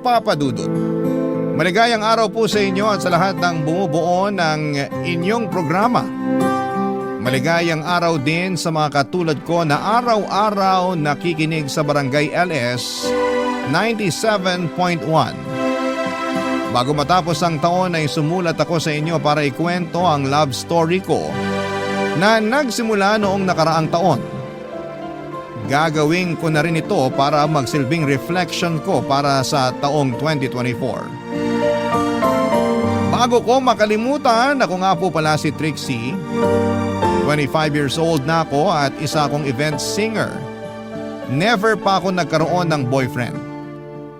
Papa Dudut. Maligayang araw po sa inyo at sa lahat ng bumubuo ng inyong programa. Maligayang araw din sa mga katulad ko na araw-araw nakikinig sa Barangay LS 97.1. Bago matapos ang taon ay sumulat ako sa inyo para ikwento ang love story ko na nagsimula noong nakaraang taon. Gagawin ko na rin ito para magsilbing reflection ko para sa taong 2024. Bago ko makalimutan, ako nga po pala si Trixie. 25 years old na ako at isa akong event singer. Never pa ako nagkaroon ng boyfriend.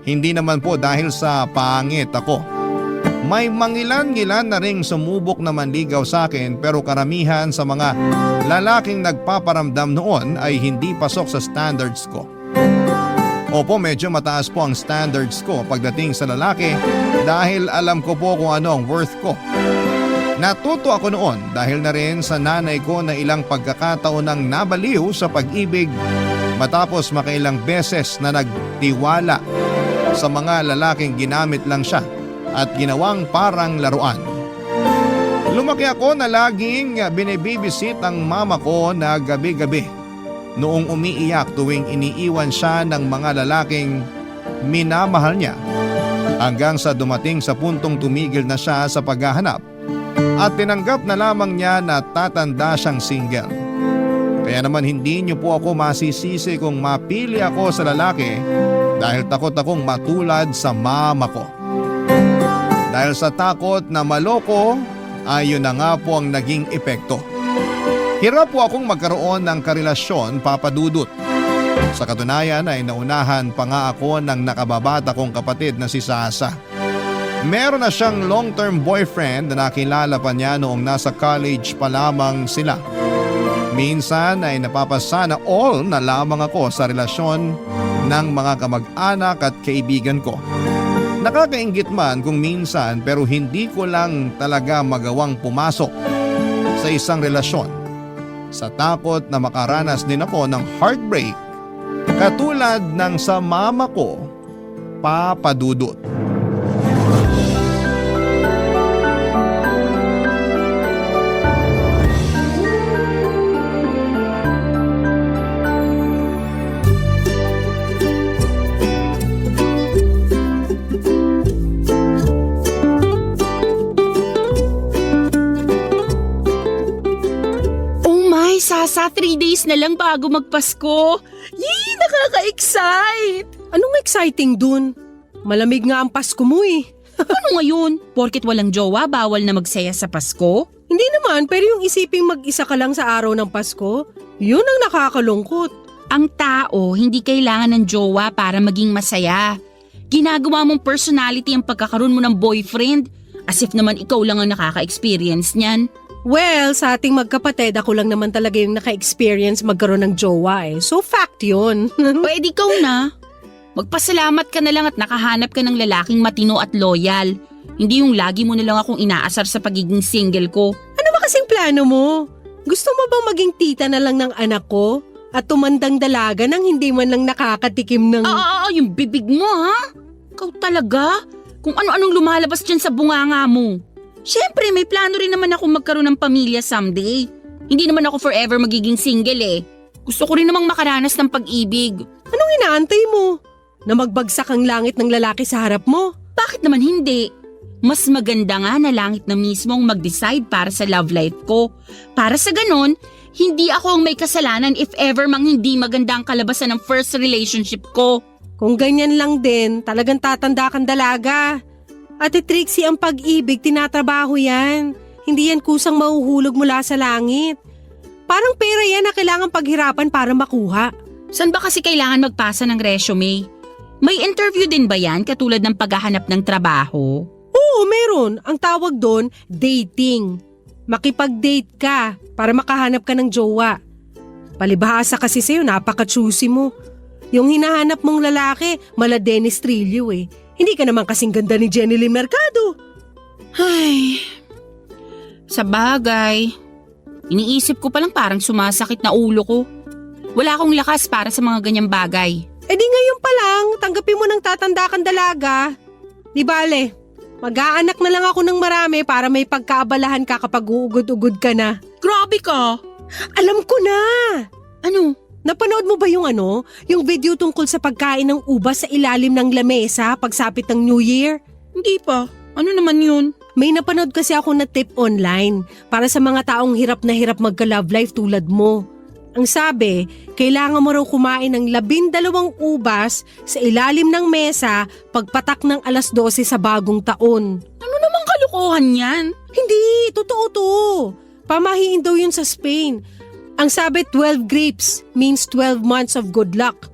Hindi naman po dahil sa pangit ako. May mangilan-ngilan na ring sumubok na manligaw sa akin pero karamihan sa mga lalaking nagpaparamdam noon ay hindi pasok sa standards ko. Opo, medyo mataas po ang standards ko pagdating sa lalaki dahil alam ko po kung ano ang worth ko. Natuto ako noon dahil na rin sa nanay ko na ilang pagkakataon nang nabaliw sa pag-ibig matapos makailang beses na nagtiwala sa mga lalaking ginamit lang siya at ginawang parang laruan. Lumaki ako na laging binibibisit ang mama ko na gabi-gabi noong umiiyak tuwing iniiwan siya ng mga lalaking minamahal niya hanggang sa dumating sa puntong tumigil na siya sa paghahanap at tinanggap na lamang niya na tatanda siyang single. Kaya naman hindi niyo po ako masisisi kung mapili ako sa lalaki dahil takot akong matulad sa mama ko. Dahil sa takot na maloko ay yun na nga po ang naging epekto. Hirap po akong magkaroon ng karelasyon, Papa Dudut. Sa katunayan ay naunahan pa nga ako ng nakababata kong kapatid na si Sasa. Meron na siyang long-term boyfriend na nakilala pa niya noong nasa college pa lamang sila. Minsan ay napapasana all na lamang ako sa relasyon ng mga kamag-anak at kaibigan ko. Nakakainggit man kung minsan pero hindi ko lang talaga magawang pumasok sa isang relasyon sa takot na makaranas din ako ng heartbreak katulad ng sa mama ko, Papa Dudut. Sasa, 3 days na lang bago magpasko. Yee, nakaka-excite! Anong exciting dun? Malamig nga ang Pasko mo eh. Ano ngayon? Porket walang jowa, bawal na magsaya sa Pasko? Hindi naman, pero yung isiping mag-isa ka lang sa araw ng Pasko, yun ang nakakalungkot. Ang tao, hindi kailangan ng jowa para maging masaya. Ginagawa mong personality ang pagkakaroon mo ng boyfriend. As if naman ikaw lang ang nakaka-experience niyan. Well, sa ating magkapatid, ako lang naman talaga yung naka-experience magkaroon ng jowa eh. So fact yun. Pwede ikaw na. Magpasalamat ka na lang at nakahanap ka ng lalaking matino at loyal. Hindi yung lagi mo na lang akong inaasar sa pagiging single ko. Ano ba kasing plano mo? Gusto mo bang maging tita na lang ng anak ko? At tumandang dalaga nang hindi man lang nakakatikim ng… Yung bibig mo ha? Ikaw talaga? Kung ano-anong lumalabas dyan sa bunganga mo. Siyempre, may plano rin naman ako magkaroon ng pamilya someday. Hindi naman ako forever magiging single eh. Gusto ko rin namang makaranas ng pag-ibig. Anong inaantay mo? Na magbagsak ang langit ng lalaki sa harap mo? Bakit naman hindi? Mas maganda nga na langit na mismo ang mag-decide para sa love life ko. Para sa ganon, hindi ako ang may kasalanan if ever mang hindi maganda ang kalabasan ng first relationship ko. Kung ganyan lang din, talagang tatanda kang dalaga. Ate Trixie, ang pag-ibig, tinatrabaho yan. Hindi yan kusang mahuhulog mula sa langit. Parang pera yan na kailangan paghirapan para makuha. Saan ba kasi kailangan magpasa ng resume? May interview din ba yan katulad ng paghahanap ng trabaho? Oo, meron. Ang tawag doon, dating. Makipag-date ka para makahanap ka ng jowa. Palibhasa kasi sa'yo, napaka-choosy mo. Yung hinahanap mong lalaki, mala Dennis Trillo eh. Hindi ka naman kasing ganda ni Jenny Lee Mercado. Ay, sa bagay. Iniisip ko palang parang sumasakit na ulo ko. Wala akong lakas para sa mga ganyang bagay. E di ngayon pa lang, tanggapin mo ng tatanda kang dalaga. Di bale, mag-aanak na lang ako ng marami para may pagkaabalahan ka kapag uugod-ugod ka na. Grabe ka! Alam ko na! Ano? Napanood mo ba yung yung video tungkol sa pagkain ng ubas sa ilalim ng lamesa pagsapit ng New Year? Hindi pa. Ano naman yun? May napanood kasi ako na tip online para sa mga taong hirap na hirap magka-love life tulad mo. Ang sabi, kailangan mo raw kumain ng 12 ubas sa ilalim ng mesa pagpatak ng 12:00 sa bagong taon. Ano namang kalukuhan yan? Hindi, totoo to. Pamahiin daw yun sa Spain. Ang sabi 12 grapes means 12 months of good luck.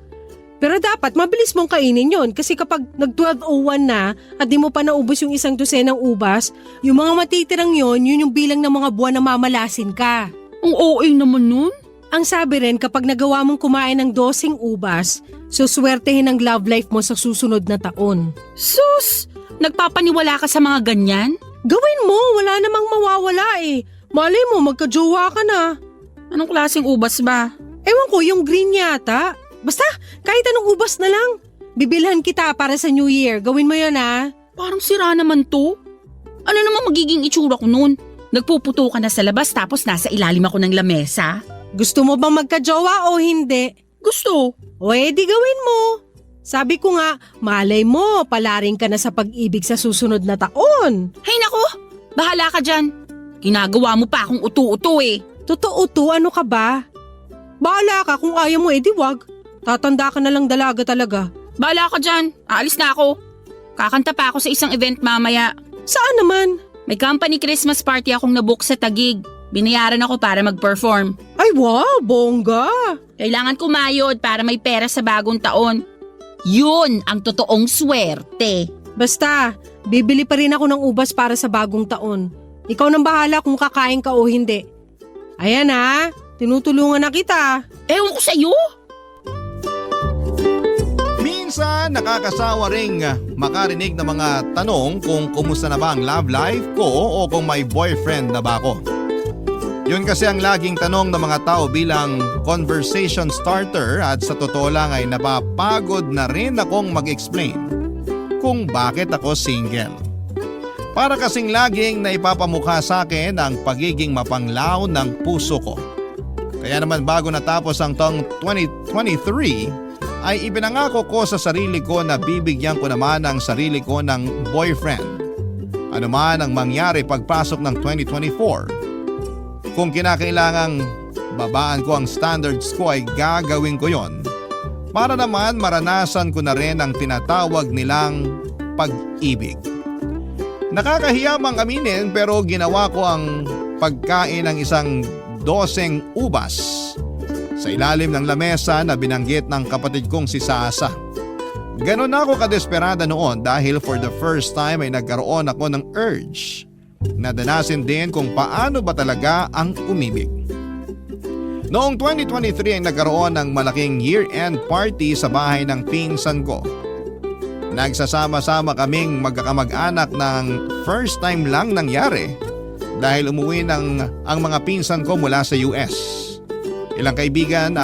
Pero dapat mabilis mong kainin yon kasi kapag nag-12:01 na at di mo pa naubos yung 1 dosenang ubas, yung mga matitirang yun yung bilang ng mga buwan na mamalasin ka. Ang OA naman nun? Ang sabi rin kapag nagawa mong kumain ng 12 ubas, suswertehin ang love life mo sa susunod na taon. Sus! Nagpapaniwala ka sa mga ganyan? Gawin mo, wala namang mawawala eh. Malay mo, magka-jowa ka na. Anong klaseng ubas ba? Ewan ko, yung green yata. Basta, kahit anong ubas na lang. Bibilhan kita para sa New Year. Gawin mo yun ha. Parang sira naman to. Ano naman magiging itsura ko nun? Nagpuputo ka na sa labas tapos nasa ilalim ako ng lamesa? Gusto mo bang magka-jowa o hindi? Gusto. O edi gawin mo. Sabi ko nga, malay mo, palaring ka na sa pag-ibig sa susunod na taon. Hay nako, bahala ka dyan. Ginagawa mo pa akong utu-uto eh. Totoo to, ano ka ba? Bahala ka, kung ayaw mo edi wag. Tatanda ka na lang dalaga talaga. Bahala ka dyan, aalis na ako. Kakanta pa ako sa isang event mamaya. Saan naman? May company Christmas party akong nabook sa Taguig. Binayaran ako para mag-perform. Ay wow, bongga. Kailangan kumayod para may pera sa bagong taon. Yun ang totoong swerte. Basta, bibili pa rin ako ng ubas para sa bagong taon. Ikaw nang bahala kung kakain ka o hindi. Ayan ha, tinutulungan na kita. Ewan ko sa'yo. Minsan nakakasawa ring makarinig ng mga tanong kung kumusta na ba ang love life ko o kung may boyfriend na ba ako. Yun kasi ang laging tanong ng mga tao bilang conversation starter at sa totoo lang ay napapagod na rin akong mag-explain kung bakit ako single. Para kasing laging naipapamukha sa akin ang pagiging mapanglaw ng puso ko. Kaya naman bago natapos ang taong 2023 ay ibinangako ko sa sarili ko na bibigyan ko naman ang sarili ko ng boyfriend. Ano man ang mangyari pagpasok ng 2024. Kung kinakailangang babaan ko ang standards ko ay gagawin ko yon para naman maranasan ko na rin ang tinatawag nilang pag-ibig. Nakakahiya mang aminin pero ginawa ko ang pagkain ng 12 ubas sa ilalim ng lamesa na binanggit ng kapatid kong si Sasa. Ganon ako kadesperada noon dahil for the first time ay nagkaroon ako ng urge. Nadanasin din kung paano ba talaga ang umibig. Noong 2023 ay nagkaroon ng malaking year-end party sa bahay ng pinsan ko. Nagsasama-sama kaming magkakamag-anak ng first time lang nangyari dahil umuwi ang mga pinsan ko mula sa US. Ilang kaibigan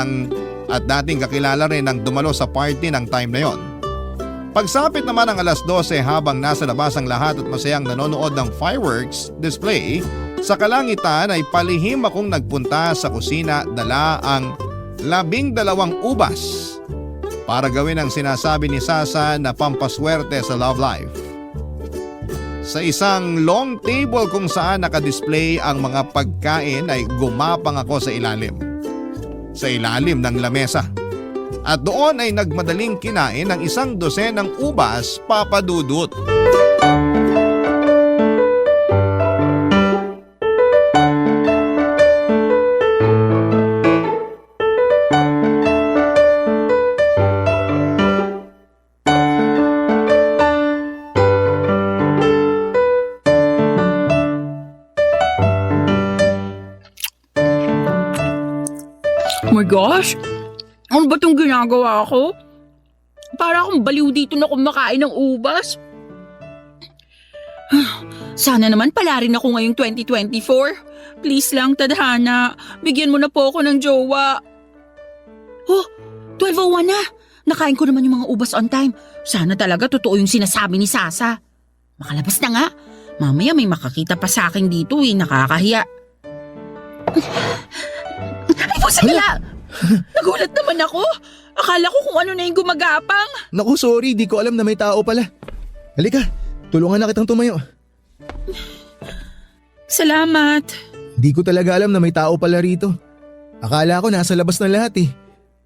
at dating kakilala rin ang dumalo sa party ng time na yon. Pagsapit naman ang 12:00 habang nasa labas ang lahat at masayang nanonood ng fireworks display, sa kalangitan ay palihim akong nagpunta sa kusina dala ang 12 ubas para gawin ang sinasabi ni Sasa na pampaswerte sa love life. Sa isang long table kung saan nakadisplay ang mga pagkain ay gumapang ako sa ilalim ng lamesa. At doon ay nagmadaling kinain ng 12 ubas, Papa Dudut. Oh my gosh! Ano ba itong ginagawa ko? Para akong baliw dito na kumakain ng ubas. Sana naman pala rin ako ngayong 2024. Please lang, Tadhana. Bigyan mo na po ako ng jowa. Oh, 12:01 na. Nakain ko naman yung mga ubas on time. Sana talaga totoo yung sinasabi ni Sasa. Makalabas na nga. Mamaya may makakita pa sa akin dito nakakahiya. Ay, pusagala! Nagulat naman ako. Akala ko kung ano na yung gumagapang. Naku, sorry, di ko alam na may tao pala. Halika, tulungan na kitang tumayo. Salamat. Di ko talaga alam na may tao pala rito. Akala ko nasa labas na lahat eh.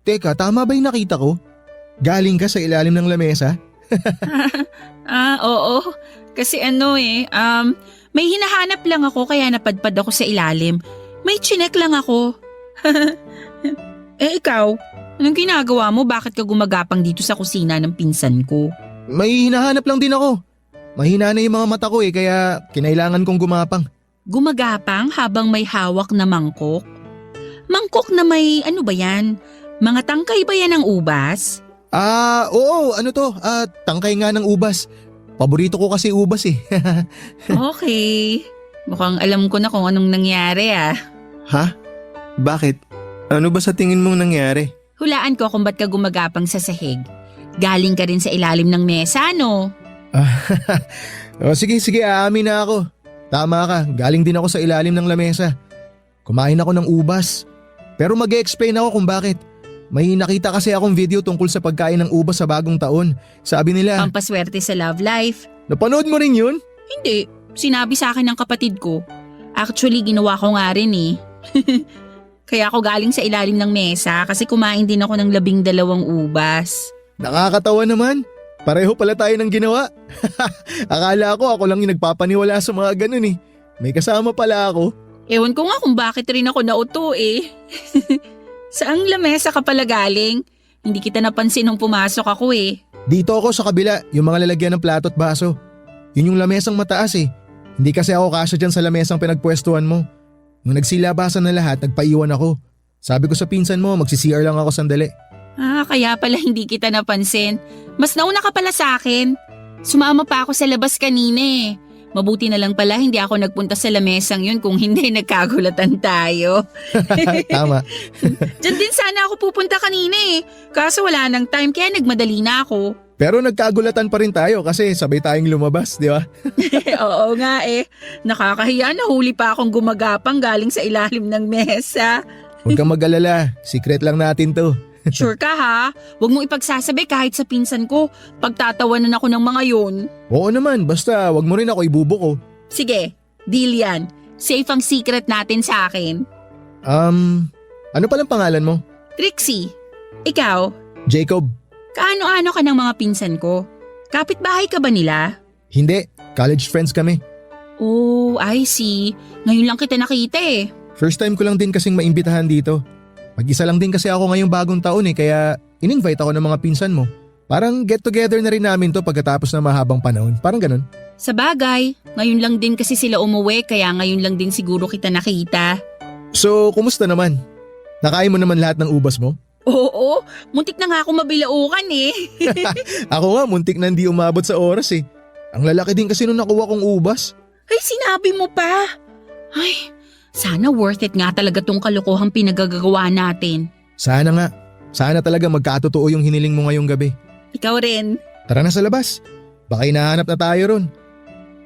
Teka, tama ba yung nakita ko? Galing ka sa ilalim ng lamesa? Oo. Kasi may hinahanap lang ako kaya napadpad ako sa ilalim. May chinek lang ako. Ikaw, anong ginagawa mo? Bakit ka gumagapang dito sa kusina ng pinsan ko? May hinahanap lang din ako. Mahina na yung mga mata ko kaya kinailangan kong gumapang. Gumagapang habang may hawak na mangkok? Mangkok na may ano ba yan? Mga tangkay ba yan ng ubas? Oo, tangkay nga ng ubas. Paborito ko kasi ubas eh. Okay. Mukhang alam ko na kung anong nangyari Ha? Bakit? Ano ba sa tingin mong nangyari? Hulaan ko kung ba't ka gumagapang sa sahig. Galing ka rin sa ilalim ng mesa, no? Sige, aamin na ako. Tama ka, galing din ako sa ilalim ng lamesa. Kumain ako ng ubas. Pero mag-e-explain ako kung bakit. May nakita kasi akong video tungkol sa pagkain ng ubas sa bagong taon. Sabi nila… Pampaswerte sa love life. Napanood mo rin yun? Hindi. Sinabi sa akin ng kapatid ko. Actually, ginawa ko nga rin Kaya ako galing sa ilalim ng mesa kasi kumain din ako ng 12 ubas. Nakakatawa naman. Pareho pala tayo ng ginawa. Akala ko ako lang yung nagpapaniwala sa mga ganun May kasama pala ako. Ewan ko nga kung bakit rin ako nauto Saang lamesa ka pala galing? Hindi kita napansin nung pumasok ako Dito ako sa kabila, yung mga lalagyan ng plato at baso. Yun yung lamesang mataas Hindi kasi ako kasya dyan sa lamesang pinagpwestuhan mo. Nung nagsilabasan na lahat, nagpaiwan ako. Sabi ko sa pinsan mo, magsi-CR lang ako sandali. Kaya pala hindi kita napansin. Mas nauna ka pala sa akin. Sumama pa ako sa labas kanina Mabuti na lang pala hindi ako nagpunta sa lamesang yun kung hindi nagkagulatan tayo. Tama. Diyan din sana ako pupunta kanina Kaso wala nang time kaya nagmadali na ako. Pero nagkagulatan pa rin tayo kasi sabay tayong lumabas, di ba? Oo nga Nakakahiya, nahuli pa akong gumagapang galing sa ilalim ng mesa. Huwag kang mag-alala, secret lang natin to. Sure ka ha? Huwag mong ipagsasabi kahit sa pinsan ko. Pagtatawanan ako ng mga yun. Oo naman, basta wag mo rin ako ibubuko. Sige, deal yan. Safe ang secret natin sa akin. Ano palang pangalan mo? Trixie, ikaw? Jacob. Kaano-ano ka ng mga pinsan ko? Kapitbahay ka ba nila? Hindi, college friends kami. Oh, I see. Ngayon lang kita nakita First time ko lang din kasing maimbitahan dito. Mag-isa lang din kasi ako ngayong bagong taon kaya in-invite ako ng mga pinsan mo. Parang get together na rin namin to pagkatapos ng mahabang panahon. Parang ganun. Sa bagay, ngayon lang din kasi sila umuwi kaya ngayon lang din siguro kita nakita. So, kumusta naman? Nakain mo naman lahat ng ubas mo? Oo, muntik na nga ako mabilaukan Ako nga, muntik na hindi umabot sa oras Ang lalaki din kasi nung nakuha kong ubas. Ay, sinabi mo pa. Ay, sana worth it nga talaga tong kalokohang pinagagagawa natin. Sana nga. Sana talaga magkatotoo yung hiniling mo ngayong gabi. Ikaw rin. Tara na sa labas. Baka hinahanap na tayo ron.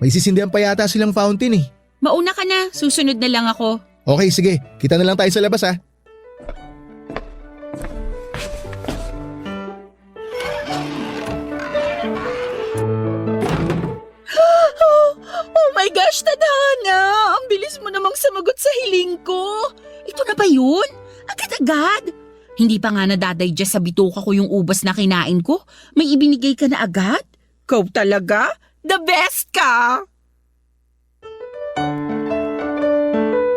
May sisindihan pa yata silang fountain Mauna ka na, susunod na lang ako. Okay, sige. Kita na lang tayo sa labas Oh my gosh, Tadhana! Ang bilis mo namang samagot sa hiling ko. Ito na ba yun? Agad-agad? Hindi pa nga nadadigest sa bituka ko yung ubas na kinain ko. May ibinigay ka na agad? Kau talaga? The best ka!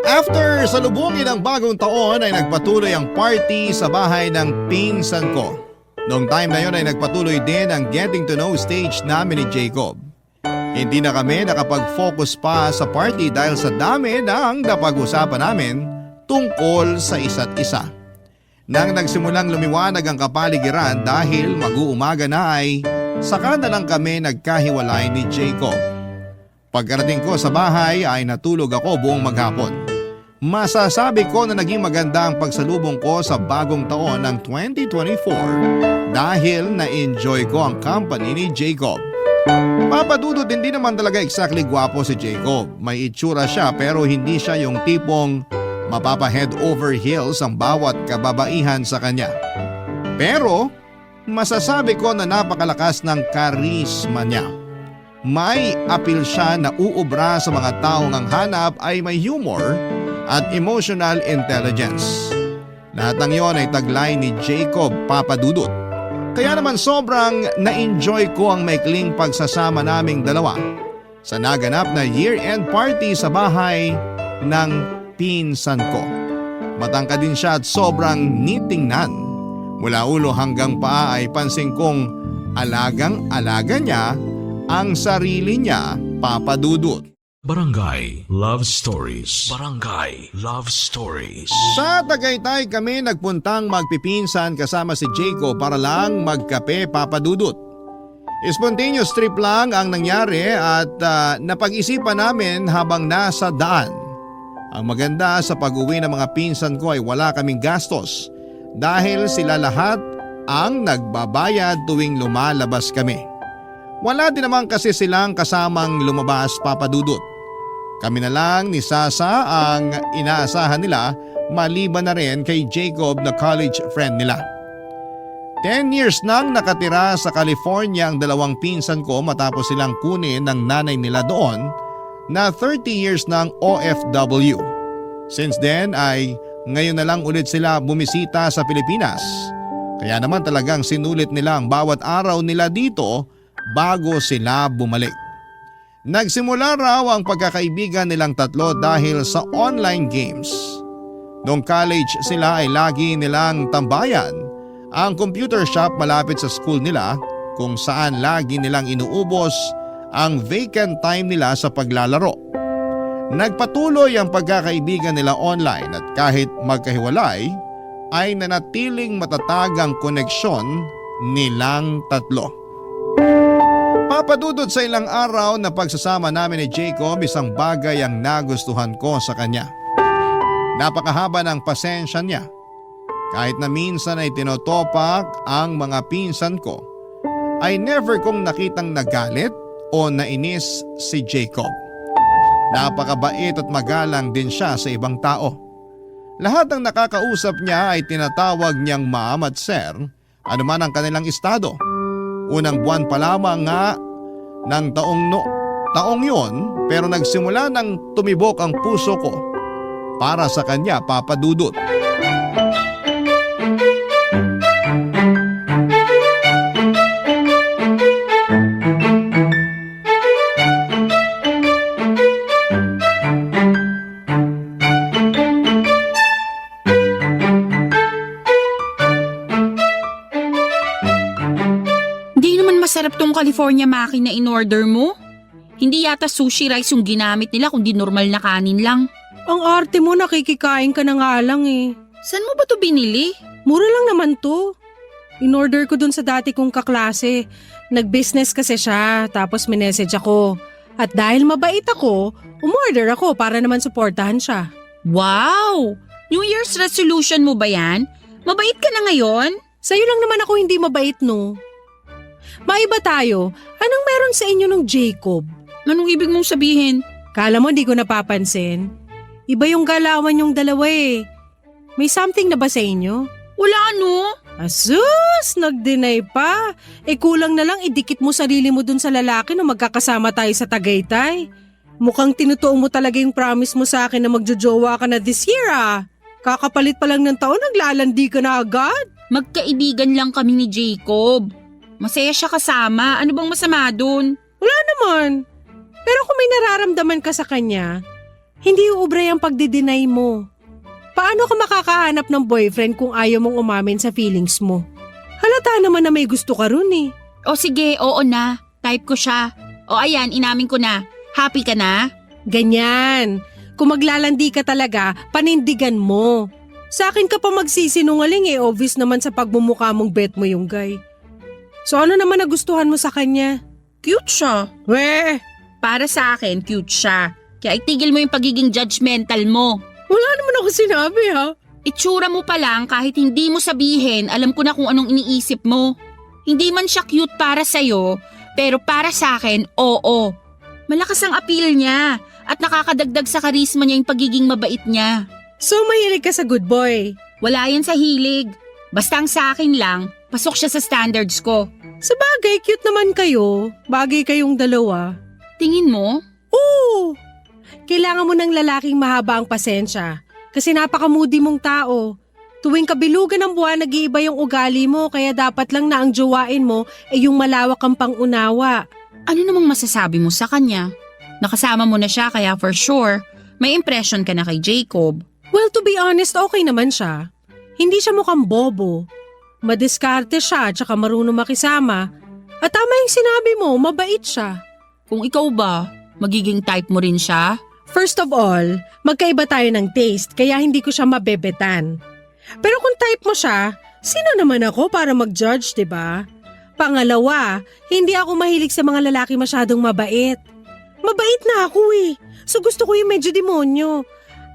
After salubungin ang bagong taon ay nagpatuloy ang party sa bahay ng pinsan ko. Noong time na yon ay nagpatuloy din ang getting to know stage namin ni Jacob. Hindi na kami nakapag-focus pa sa party dahil sa dami ng napag-usapan namin tungkol sa isa't isa. Nang nagsimulang lumiwanag ang kapaligiran dahil mag-uumaga na ay saka na lang kami nagkahiwalay ni Jacob. Pagkarating ko sa bahay ay natulog ako buong maghapon. Masasabi ko na naging maganda ang pagsalubong ko sa bagong taon ng 2024 dahil na-enjoy ko ang company ni Jacob. Papadudot, hindi naman talaga exactly gwapo si Jacob. May itsura siya pero hindi siya yung tipong mapapa-head over heels ang bawat kababaihan sa kanya. Pero masasabi ko na napakalakas ng karisma niya. May appeal siya na uubra sa mga taong ang hanap ay may humor at emotional intelligence. Lahat ng yon ay taglay ni Jacob Papadudot. Kaya naman sobrang na-enjoy ko ang maikling pagsasama naming dalawa sa naganap na year-end party sa bahay ng pinsan ko. Matangkad din siya at sobrang nitingnan. Mula ulo hanggang paa ay pansin kong alagang-alaga niya ang sarili niya, Papadudot. Barangay Love Stories. Barangay Love Stories. Sa Tagaytay kami nagpuntang magpipinsan kasama si Jacob para lang magkape, Papadudot. Spontaneous trip lang ang nangyari at napag-isipan namin habang nasa daan. Ang maganda sa pag-uwi ng mga pinsan ko ay wala kaming gastos dahil sila lahat ang nagbabayad tuwing lumalabas kami. Wala din naman kasi silang kasamang lumabas, Papadudot. Kami na lang ni Sasa ang inaasahan nila maliban na rin kay Jacob na college friend nila. 10 years nang nakatira sa California ang dalawang pinsan ko matapos silang kunin ng nanay nila doon na 30 years ng OFW. Since then ay ngayon na lang ulit sila bumisita sa Pilipinas. Kaya naman talagang sinulit nila ang bawat araw nila dito bago sila bumalik. Nagsimula raw ang pagkakaibigan nilang tatlo dahil sa online games. Noong college sila ay lagi nilang tambayan ang computer shop malapit sa school nila kung saan lagi nilang inuubos ang vacant time nila sa paglalaro. Nagpatuloy ang pagkakaibigan nila online at kahit magkahiwalay ay nanatiling matatag ang koneksyon nilang tatlo. Papadudot sa ilang araw na pagsasama namin ni Jacob, isang bagay ang nagustuhan ko sa kanya. Napakahaba ng pasensya niya. Kahit na minsan ay tinotopak ang mga pinsan ko, ay never kong nakitang nagalit o nainis si Jacob. Napakabait at magalang din siya sa ibang tao. Lahat ng nakakausap niya ay tinatawag niyang ma'am at sir, anuman ang kanilang estado. Unang buwan pa lamang nga ng taong yon pero nagsimula nang tumibok ang puso ko para sa kanya, Papadudot. Masarap tong California maki na in-order mo. Hindi yata sushi rice yung ginamit nila kundi normal na kanin lang. Ang arte mo, nakikikain ka na nga lang eh. Saan mo ba to binili? Mura lang naman to. In-order ko dun sa dati kong kaklase. Nag-business kasi siya, tapos minessage ako. At dahil mabait ako, umorder ako para naman suportahan siya. Wow! New Year's resolution mo ba yan? Mabait ka na ngayon? Sa'yo lang naman ako hindi mabait, no? Maiba tayo. Anong meron sa inyo nung Jacob? Anong ibig mong sabihin? Kala mo di ko napapansin? Iba yung galawan yung dalawa eh. May something na ba sa inyo? Wala ano? Asus! Nag-deny pa. Kulang na lang idikit mo sarili mo dun sa lalaki na magkakasama tayo sa Tagaytay. Mukhang tinutuo mo talaga yung promise mo sa akin na magjojowa ka na this year ah. Kakapalit pa lang ng taon, naglalandi ka na agad. Magkaibigan lang kami ni Jacob. Masaya siya kasama. Ano bang masama dun? Wala naman. Pero kung may nararamdaman ka sa kanya, hindi uubray ang pagdi-deny mo. Paano ka makakahanap ng boyfriend kung ayaw mong umamin sa feelings mo? Halata naman na may gusto ka ron eh. O sige, oo na. Type ko siya. O ayan, inamin ko na. Happy ka na? Ganyan. Kung maglalandi ka talaga, panindigan mo. Sa akin ka pa magsisinungaling eh, obvious naman sa pagbumukha mong bet mo yung guy. So ano naman nagustuhan mo sa kanya? Cute siya. Weh! Para sa akin, cute siya. Kaya itigil mo yung pagiging judgmental mo. Wala naman ako sinabi ha. Itsura mo pa lang kahit hindi mo sabihin, alam ko na kung anong iniisip mo. Hindi man siya cute para sa'yo, pero para sa akin, oo. Malakas ang appeal niya at nakakadagdag sa karisma niya yung pagiging mabait niya. So mahilig ka sa good boy. Wala yan sa hilig. Basta ang sa akin lang, pasok siya sa standards ko. Sa bagay, cute naman kayo. Bagay kayong dalawa. Tingin mo? Oo! Kailangan mo ng lalaking mahaba ang pasensya. Kasi napaka-moody mong tao. Tuwing kabilugan ng buwan, nag-iiba yung ugali mo kaya dapat lang na ang jowain mo ay yung malawak ang pangunawa. Ano namang masasabi mo sa kanya? Nakasama mo na siya kaya for sure, may impression ka na kay Jacob. Well, to be honest, okay naman siya. Hindi siya mukhang bobo. Madiskarte siya at saka marunong makisama. At tama yung sinabi mo, mabait siya. Kung ikaw ba, magiging type mo rin siya? First of all, magkaiba tayo ng taste kaya hindi ko siya mabebetan. Pero kung type mo siya, sino naman ako para mag-judge, diba? Pangalawa, hindi ako mahilig sa mga lalaki masyadong mabait. Mabait na ako eh, so gusto ko yung medyo demonyo.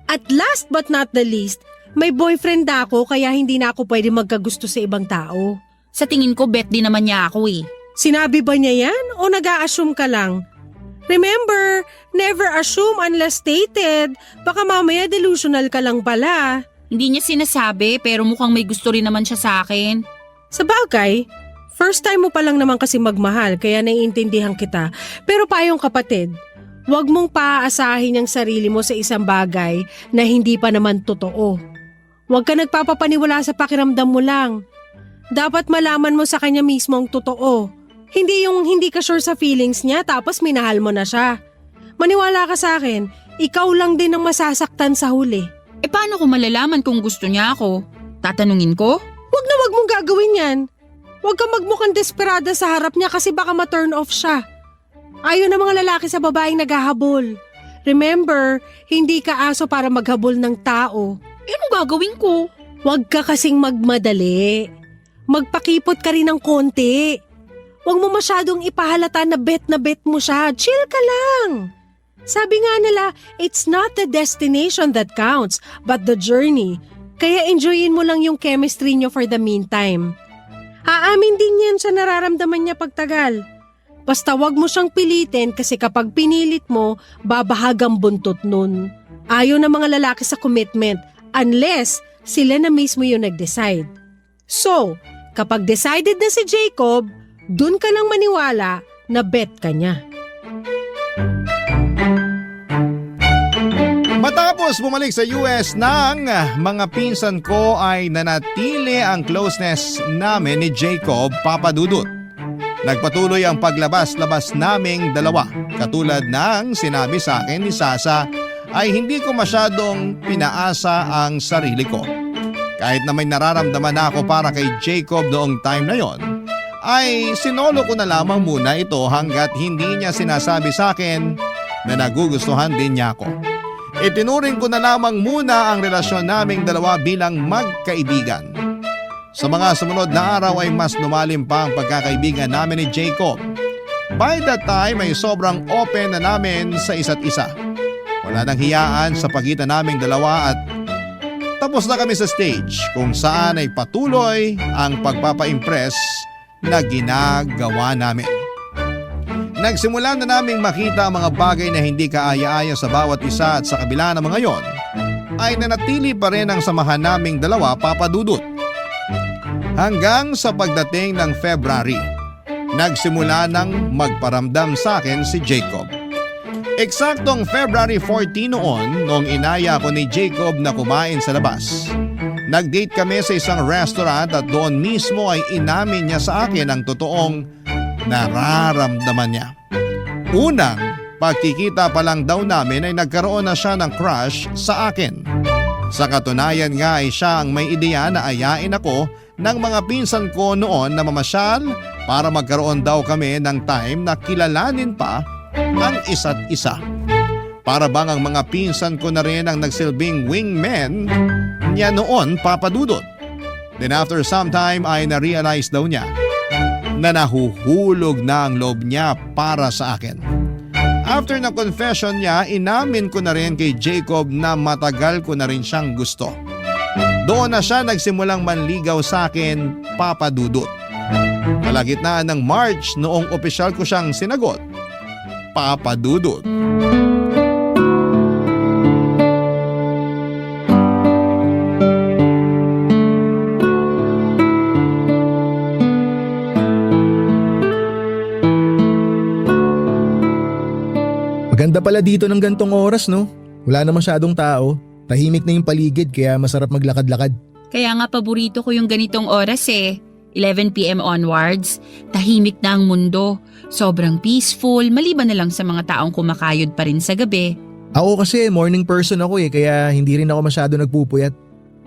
At last but not the least, may boyfriend na ako kaya hindi na ako pwede magkagusto sa ibang tao. Sa tingin ko, bet din naman niya ako eh. Sinabi ba niya yan o nag-a-assume ka lang? Remember, never assume unless stated. Baka mamaya delusional ka lang pala. Hindi niya sinasabi pero mukhang may gusto rin naman siya sa akin. Sa bagay, first time mo pa lang naman kasi magmahal kaya naiintindihan kita. Pero payong kapatid, huwag mong paaasahin ang sarili mo sa isang bagay na hindi pa naman totoo. Huwag ka nagpapapaniwala sa pakiramdam mo lang. Dapat malaman mo sa kanya mismo ang totoo. Hindi yung hindi ka sure sa feelings niya tapos minahal mo na siya. Maniwala ka sa akin, ikaw lang din ang masasaktan sa huli. E paano ko malalaman kung gusto niya ako? Tatanungin ko? Huwag na huwag mong gagawin yan. Huwag kang magmukhang desperada sa harap niya kasi baka ma-turn off siya. Ayaw ng mga lalaki sa babaeng naghahabol. Remember, hindi ka aso para maghabol ng tao. E anong gagawin ko? Huwag ka kasing magmadali. Magpakipot ka rin ng konti. Huwag mo masyadong ipahalata na bet mo siya. Chill ka lang. Sabi nga nila, it's not the destination that counts, but the journey. Kaya enjoyin mo lang yung chemistry nyo for the meantime. Aamin din yan sa nararamdaman niya pagtagal. Basta wag mo siyang pilitin kasi kapag pinilit mo, babahag ang buntot nun. Ayaw ng mga lalaki sa commitment unless sila na mismo yung nag-decide. So, kapag decided na si Jacob, dun ka lang maniwala na bet ka niya. Matapos bumalik sa US ng mga pinsan ko ay nanatili ang closeness namin ni Jacob Papadudut. Nagpatuloy ang paglabas-labas naming dalawa. Katulad ng sinabi sa akin ni Sasa ay hindi ko masyadong pinaasa ang sarili ko. Kahit na may nararamdaman na ako para kay Jacob noong time na yon, ay sinolo ko na lamang muna ito hanggat hindi niya sinasabi sa akin na nagugustuhan din niya ako. Itinuring ko na lamang muna ang relasyon naming dalawa bilang magkaibigan. Sa mga sumunod na araw ay mas lumalim pa ang pagkakaibigan namin ni Jacob. By that time ay sobrang open na namin sa isa't isa. Wala nang hiyaan sa pagitan naming dalawa at tapos na kami sa stage kung saan ay patuloy ang pagpapa-impress na ginagawa namin. Nagsimula na naming makita ang mga bagay na hindi kaaya-aya sa bawat isa at sa kabila ng mga yon ay nanatili pa rin ang samahan naming dalawa, Papadudut. Hanggang sa pagdating ng February, nagsimula nang magparamdam sa akin si Jacob. Eksaktong February 14 noong inaya ko ni Jacob na kumain sa labas. Nag-date kami sa isang restaurant at doon mismo ay inamin niya sa akin ang totoong nararamdaman niya. Unang pagkikita pa lang daw namin ay nagkaroon na siya ng crush sa akin. Sa katunayan nga ay siya ang may ideya na ayain ako ng mga pinsan ko noon na mamasyal para magkaroon daw kami ng time na kilalanin pa ang isa't isa. Para bang ang mga pinsan ko na rin ang nagsilbing wingmen niya noon, Papadudot. Then after some time ay na-realize daw niya na nahuhulog na ang loob niya para sa akin. After ng confession niya, inamin ko na rin kay Jacob na matagal ko na rin siyang gusto. Doon na siya nagsimulang manligaw sa akin, Papa Dudut. Kalagitnaan ng March noong opisyal ko siyang sinagot, Papa Dudut. Maganda pala dito ng gantong oras, no? Wala na masyadong tao. Tahimik na yung paligid kaya masarap maglakad-lakad. Kaya nga paborito ko yung ganitong oras 11 p.m. onwards. Tahimik na ang mundo. Sobrang peaceful, maliban na lang sa mga taong kumakayod pa rin sa gabi. Ako kasi morning person ako kaya hindi rin ako masyado nagpupuyat.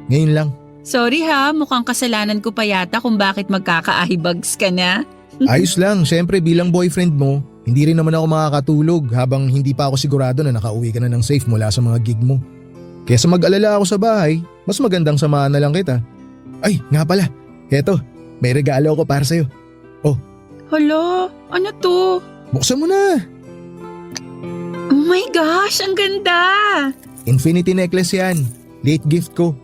Ngayon lang. Sorry ha, mukhang kasalanan ko pa yata kung bakit magkaka-eyebags ka na. Ayos lang, syempre bilang boyfriend mo, hindi rin naman ako makakatulog habang hindi pa ako sigurado na nakauwi ka na ng safe mula sa mga gig mo. Kesa mag-alala ako sa bahay, mas magandang samahan na lang kita. Ay, nga pala, eto, may regalo ako para sa'yo. Hala, ano to? Buksan mo na! Oh my gosh, ang ganda! Infinity necklace yan, late gift ko.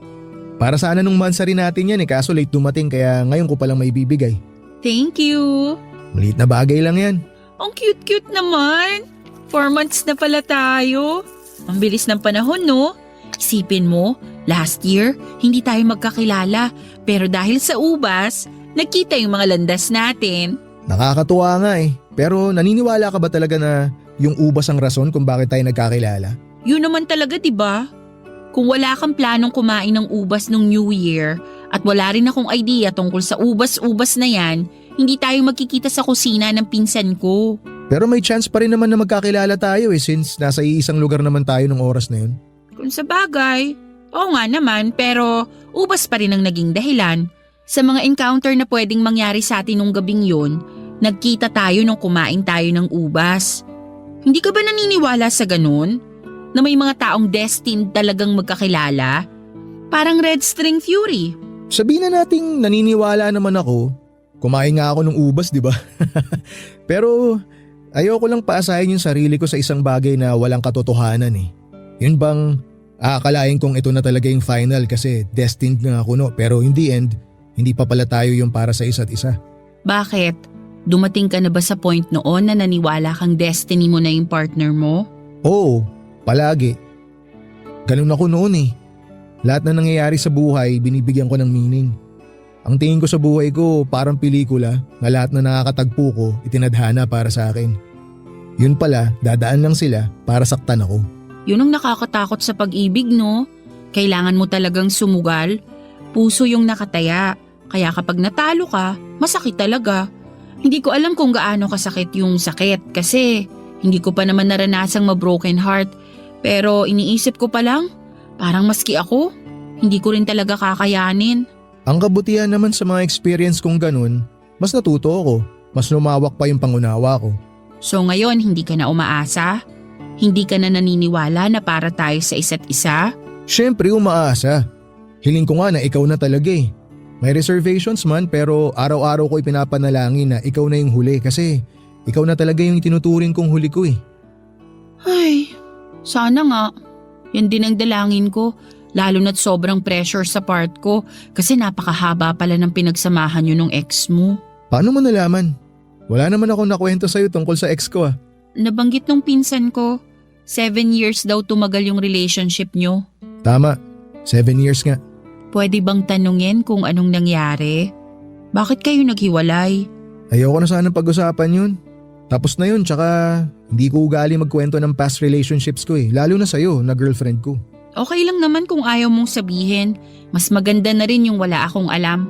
Para sana nung mansari natin yan kaso late dumating kaya ngayon ko palang may bibigay. Thank you! Maliit na bagay lang yan. Ang cute-cute naman! 4 months na pala tayo. Ang bilis ng panahon, no? Isipin mo, last year, hindi tayo magkakilala. Pero dahil sa ubas, nagkita yung mga landas natin. Nakakatuwa nga pero naniniwala ka ba talaga na yung ubas ang rason kung bakit tayo nagkakilala? Yun naman talaga, diba? Kung wala kang planong kumain ng ubas nung New Year at wala rin akong idea tungkol sa ubas-ubas na yan, hindi tayo magkikita sa kusina ng pinsan ko. Pero may chance pa rin naman na magkakilala tayo since nasa iisang lugar naman tayo nung oras na yun. Kung sa bagay, oo nga naman pero ubas pa rin ang naging dahilan. Sa mga encounter na pwedeng mangyari sa atin nung gabing yun, nagkita tayo nung kumain tayo ng ubas. Hindi ka ba naniniwala sa ganun? Na may mga taong destined talagang magkakilala? Parang Red String Fury. Sabihin na nating naniniwala naman ako. Kumain nga ako ng ubas, di ba? Pero ayoko lang paasahin yung sarili ko sa isang bagay na walang katotohanan Yun bang aakalain kong ito na talaga yung final kasi destined nga ako no? Pero in the end, hindi pa pala tayo yung para sa isa't isa. Bakit? Dumating ka na ba sa point noon na naniwala kang destiny mo na yung partner mo? Oo, palagi. Ganun ako noon Lahat na nangyayari sa buhay, binibigyan ko ng meaning. Ang tingin ko sa buhay ko parang pelikula na lahat na nakakatagpo ko itinadhana para sa akin. Yun pala, dadaan lang sila para saktan ako. Yun ang nakakatakot sa pag-ibig, no? Kailangan mo talagang sumugal. Puso yung nakataya. Kaya kapag natalo ka, masakit talaga. Hindi ko alam kung gaano kasakit yung sakit kasi hindi ko pa naman naranasang ma-broken heart. Pero iniisip ko pa lang, parang maski ako, hindi ko rin talaga kakayanin. Ang kabutihan naman sa mga experience kong ganun, mas natuto ako, mas lumawak pa yung pangunawa ko. So ngayon, hindi ka na umaasa? Hindi ka na naniniwala na para tayo sa isa't isa? Siyempre umaasa. Hiling ko nga na ikaw na talaga May reservations man pero araw-araw ko ipinapanalangin na ikaw na yung huli kasi ikaw na talaga yung tinuturing kong huli ko Ay, sana nga. Yan din ang dalangin ko. Lalo na't sobrang pressure sa part ko kasi napakahaba pala ng pinagsamahan nyo nung ex mo. Paano mo nalaman? Wala naman akong nakwento sa'yo tungkol sa ex ko Nabanggit nung pinsan ko, 7 years daw tumagal yung relationship nyo. Tama, 7 years nga. Pwede bang tanungin kung anong nangyari? Bakit kayo naghiwalay? Ayoko na sanang pag-usapan yun. Tapos na yun tsaka hindi ko ugali magkwento ng past relationships ko lalo na sa'yo na girlfriend ko. Okay lang naman kung ayaw mong sabihin. Mas maganda na rin yung wala akong alam.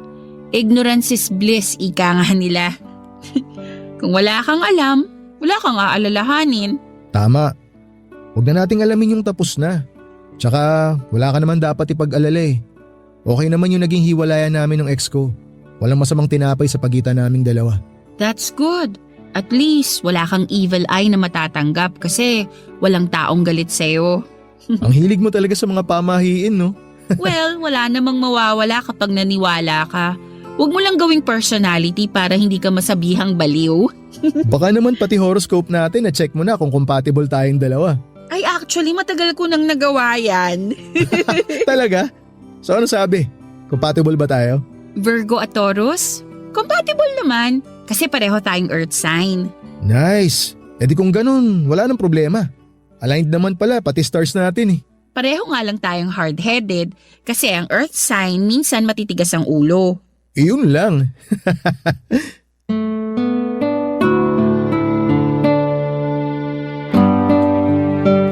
Ignorance is bliss, ika nga nila. Kung wala kang alam, wala kang aalalahanin. Tama. Huwag na nating alamin yung tapos na. Tsaka wala ka naman dapat ipag-alala Okay naman yung naging hiwalayan namin ng ex ko. Walang masamang tinapay sa pagitan naming dalawa. That's good. At least wala kang evil eye na matatanggap kasi walang taong galit sa'yo. Ang hilig mo talaga sa mga pamahiin, no? Well, wala namang mawawala kapag naniwala ka. Huwag mo lang gawing personality para hindi ka masabihang baliw. Baka naman pati horoscope natin na-check mo na kung compatible tayong dalawa. Ay actually matagal ko nang nagawa yan. Talaga? So ano sabi? Compatible ba tayo? Virgo at Taurus? Compatible naman kasi pareho tayong earth sign. Nice! E di kung ganun, wala nang problema. Aligned naman pala pati stars natin eh. Pareho nga lang tayong hard-headed kasi ang earth sign minsan matitigas ang ulo. Iyon lang.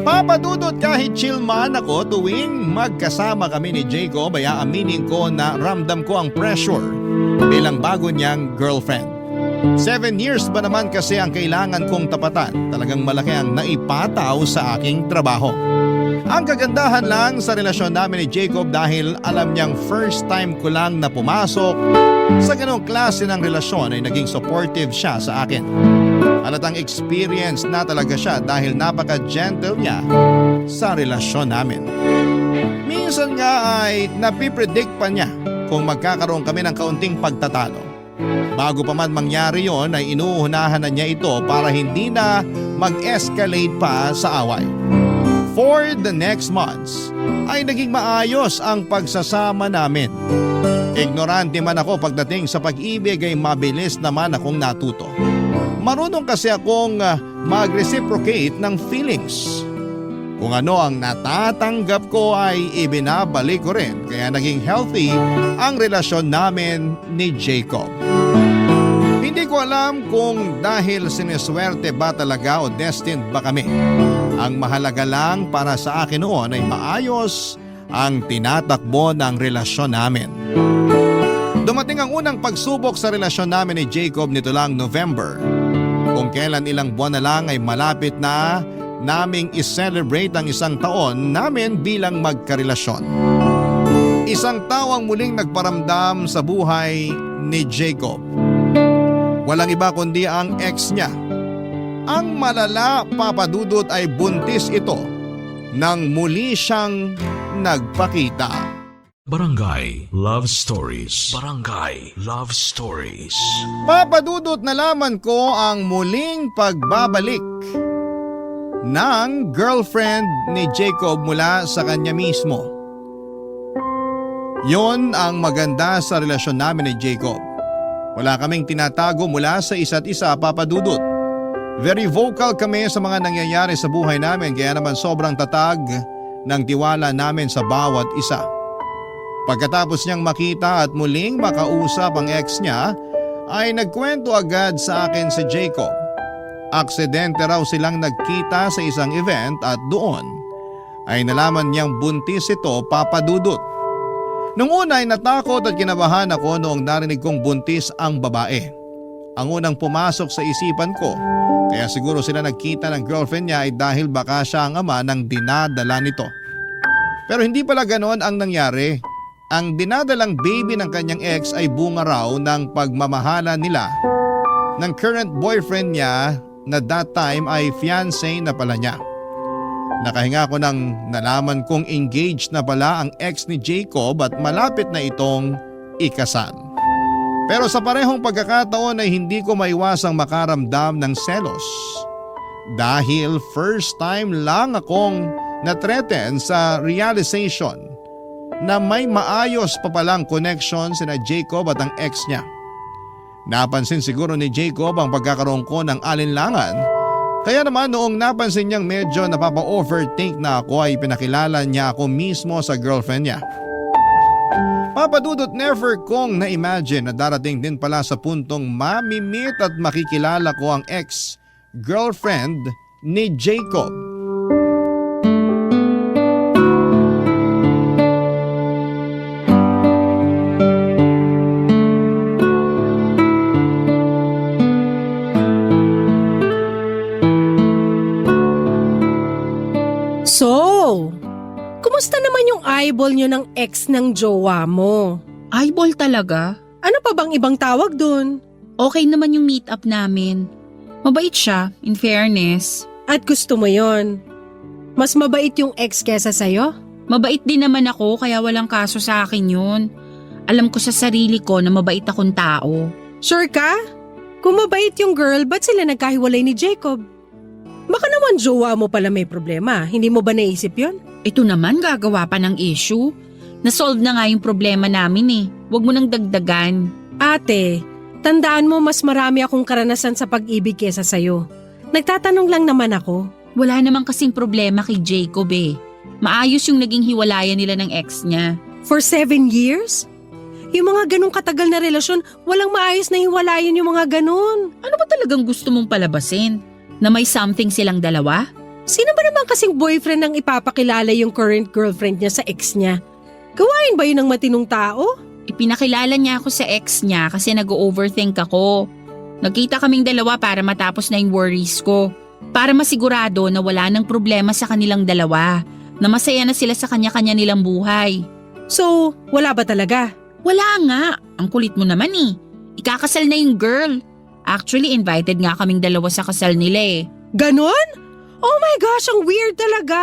Papadudot kahit chill man ako tuwing magkasama kami ni Jacob ay aaminin ko na ramdam ko ang pressure bilang bago niyang girlfriend. 7 years ba naman kasi ang kailangan kong tapatan, talagang malaki ang naipataw sa aking trabaho. Ang kagandahan lang sa relasyon namin ni Jacob dahil alam niyang first time ko lang na pumasok sa ganong klase ng relasyon ay naging supportive siya sa akin. Halatang experience na talaga siya dahil napaka-gentle niya sa relasyon namin. Minsan nga ay napipredict pa niya kung magkakaroon kami ng kaunting pagtatalo. Bago pa man mangyari yon ay inuunahan na niya ito para hindi na mag-escalate pa sa away. For the next months ay naging maayos ang pagsasama namin. Ignorante man ako pagdating sa pag-ibig ay mabilis naman akong natuto. Marunong kasi akong mag-reciprocate ng feelings. Kung ano ang natatanggap ko ay ibinabalik ko rin kaya naging healthy ang relasyon namin ni Jacob. Hindi ko alam kung dahil sineswerte ba talaga o destined ba kami. Ang mahalaga lang para sa akin noon ay maayos ang tinatakbo ng relasyon namin. Dumating ang unang pagsubok sa relasyon namin ni Jacob nito lang November. Kung kailan ilang buwan na lang ay malapit na naming i-celebrate ang 1 taon namin bilang magkarelasyon. Isang tao ang muling nagparamdam sa buhay ni Jacob. Walang iba kundi ang ex niya. Ang malala, papadudot, ay buntis ito nang muli siyang nagpakita. Barangay Love Stories. Barangay Love Stories. Papadudot, nalaman ko ang muling pagbabalik ng girlfriend ni Jacob mula sa kanya mismo. Yon ang maganda sa relasyon namin ni Jacob. Wala kaming tinatago mula sa isa't isa, papadudot. Very vocal kami sa mga nangyayari sa buhay namin kaya naman sobrang tatag ng tiwala namin sa bawat isa. Pagkatapos niyang makita at muling makausap ang ex niya ay nagkwento agad sa akin si Jacob. Aksidente raw silang nagkita sa isang event at doon ay nalaman niyang buntis ito, papadudot. Nung una ay natakot at kinabahan ako noong narinig kong buntis ang babae. Ang unang pumasok sa isipan ko, kaya siguro sila nagkita ng girlfriend niya ay dahil baka siya ang ama ng dinadala nito. Pero hindi pala ganon ang nangyari. Ang dinadalang baby ng kanyang ex ay bunga raw ng pagmamahala nila ng current boyfriend niya na that time ay fiancé na pala niya. Nakahinga ko nang nalaman kong engaged na pala ang ex ni Jacob at malapit na itong ikasal. Pero sa parehong pagkakataon ay hindi ko maiwasang makaramdam ng selos. Dahil first time lang akong na-threaten sa realization na may maayos pa palang connection sina Jacob at ang ex niya. Napansin siguro ni Jacob ang pagkakaroon ko ng alinlangan. Kaya naman noong napansin niyang medyo napapa-overthink na ako ay pinakilala niya ako mismo sa girlfriend niya. Papadudot, never kong na-imagine na darating din pala sa puntong mamimit at makikilala ko ang ex-girlfriend ni Jacob. So, kumusta naman yung eyeball nyo ng ex ng jowa mo? Eyeball talaga? Ano pa bang ibang tawag dun? Okay naman yung meet up namin. Mabait siya, in fairness. At gusto mo yon? Mas mabait yung ex kesa sa'yo? Mabait din naman ako kaya walang kaso sa akin yun. Alam ko sa sarili ko na mabait akong tao. Sure ka? Kung mabait yung girl, ba't sila nagkahiwalay ni Jacob? Baka naman jowa mo pala may problema. Hindi mo ba naisip yon? Ito naman gagawa pa ng issue. Nasolve na nga yung problema namin eh. Huwag mo nang dagdagan. Ate, tandaan mo mas marami akong karanasan sa pag-ibig kesa sa'yo. Nagtatanong lang naman ako. Wala namang kasing problema kay Jacob eh. Maayos yung naging hiwalayan nila ng ex niya. For 7 years? Yung mga ganong katagal na relasyon, walang maayos na hiwalayan yung mga ganon. Ano ba talagang gusto mong palabasin? Na may something silang dalawa? Sino ba naman kasing boyfriend ang ipapakilala yung current girlfriend niya sa ex niya? Gawain ba yun ng matinong tao? Ipinakilala niya ako sa ex niya kasi nag-overthink ako. Nagkita kaming dalawa para matapos na yung worries ko. Para masigurado na wala nang problema sa kanilang dalawa. Na masaya na sila sa kanya-kanya nilang buhay. So, wala ba talaga? Wala nga. Ang kulit mo naman eh. Ikakasal na yung girl. Actually, invited nga kaming dalawa sa kasal nila eh. Ganon? Oh my gosh, ang weird talaga.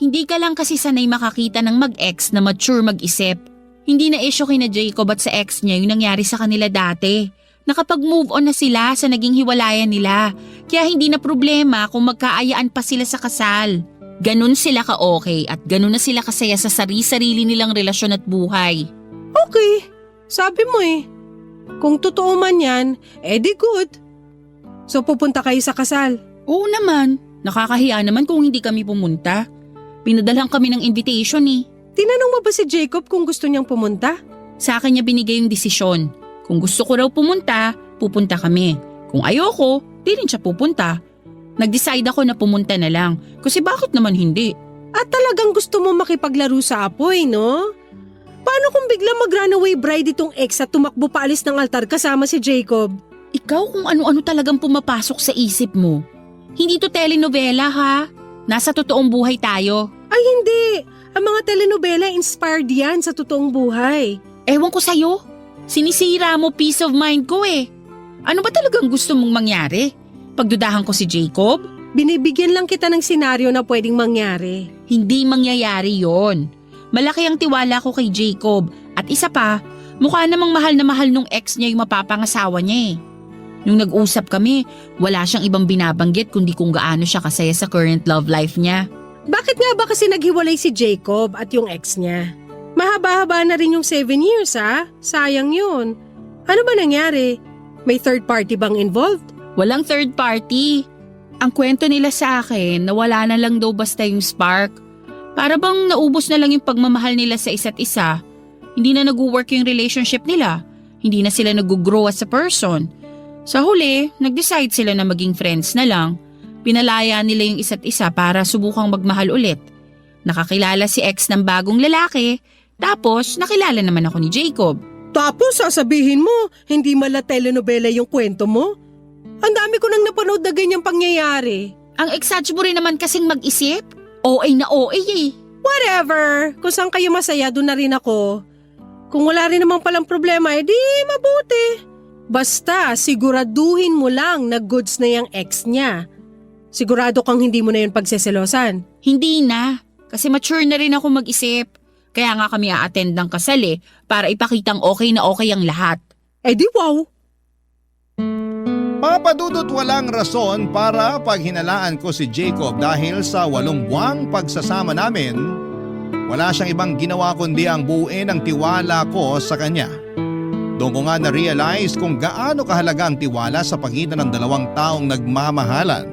Hindi ka lang kasi sanay makakita ng mag-ex na mature mag-isip. Hindi na issue kina Jacob at sa ex niya yung nangyari sa kanila dati. Nakapag-move on na sila sa naging hiwalayan nila. Kaya hindi na problema kung magkaayaan pa sila sa kasal. Ganun sila ka-okay at ganun na sila kasaya sa sarili-sarili nilang relasyon at buhay. Okay, sabi mo eh. Kung totoo man yan, edi good. So pupunta kayo sa kasal? Oo naman. Nakakahiya naman kung hindi kami pumunta. Pinadalhan kami ng invitation eh. Tinanong mo ba si Jacob kung gusto niyang pumunta? Sa akin niya binigay yung desisyon. Kung gusto ko raw pumunta, pupunta kami. Kung ayoko, di rin siya pupunta. Nag-decide ako na pumunta na lang. Kasi bakit naman hindi? At talagang gusto mo makipaglaro sa apoy, no? Paano kung bigla mag-runaway bride itong ex at tumakbo paalis ng altar kasama si Jacob? Ikaw kung ano-ano talagang pumapasok sa isip mo. Hindi to telenovela ha. Nasa totoong buhay tayo. Ay hindi! Ang mga telenovela inspired yan sa totoong buhay. Ewan ko sa'yo. Sinisira mo peace of mind ko eh. Ano ba talagang gusto mong mangyari? Pagdudahan ko si Jacob? Binibigyan lang kita ng senaryo na pwedeng mangyari. Hindi mangyayari yon. Malaki ang tiwala ko kay Jacob. At isa pa, mukha namang mahal na mahal nung ex niya yung mapapangasawa niya eh. Nung nag-usap kami, wala siyang ibang binabanggit kundi kung gaano siya kasaya sa current love life niya. Bakit nga ba kasi naghiwalay si Jacob at yung ex niya? Mahaba-haba na rin yung 7 years ha? Sayang yun. Ano ba nangyari? May third party bang involved? Walang third party. Ang kwento nila sa akin na wala na lang daw basta yung spark. Para bang naubos na lang yung pagmamahal nila sa isa't isa. Hindi na nag-work yung relationship nila. Hindi na sila nag-grow as a person. Sa huli, nag-decide sila na maging friends na lang. Pinalaya nila yung isa't isa para subukang magmahal ulit. Nakakilala si ex ng bagong lalaki, tapos nakilala naman ako ni Jacob. Tapos sasabihin mo, hindi mala telenovela yung kwento mo? Ang dami ko nang napanood na ganyang pangyayari. Ang exage mo rin naman kasing mag-isip. OA na OA eh. Whatever, kung saan kayo masaya, doon na rin ako. Kung wala rin naman palang problema, edi mabuti. Basta siguraduhin mo lang na goods na yung ex niya. Sigurado kang hindi mo na yun pagseselosan. Hindi na, kasi mature na rin ako mag-isip. Kaya nga kami a-attend ng kasal eh, para ipakitang okay na okay ang lahat. Edi wow! Papadudot walang rason para paghinalaan ko si Jacob dahil sa 8 buwang pagsasama namin, wala siyang ibang ginawa kundi ang buuin ang tiwala ko sa kanya. Doon ko nga na-realize kung gaano kahalaga ang tiwala sa pagitan ng 2 taong nagmamahalan.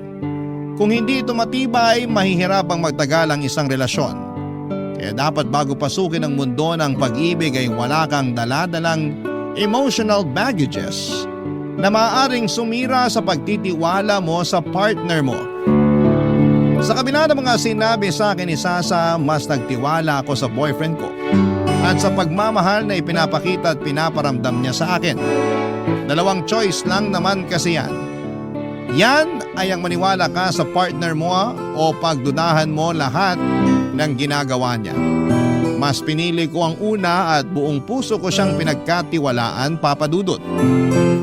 Kung hindi ito matibay, mahihirapang magtagal ang isang relasyon. Kaya dapat bago pasukin ang mundo ng pag-ibig ay wala kang daladalang emotional baggages na maaaring sumira sa pagtitiwala mo sa partner mo. Sa kabila ng mga sinabi sa akin ni Sasa, mas nagtiwala ako sa boyfriend ko at sa pagmamahal na ipinapakita at pinaparamdam niya sa akin. 2 choice lang naman kasi yan. Yan ay ang maniwala ka sa partner mo o pagdudahan mo lahat ng ginagawa niya. Mas pinili ko ang una at buong puso ko siyang pinagkatiwalaan, Papadudot.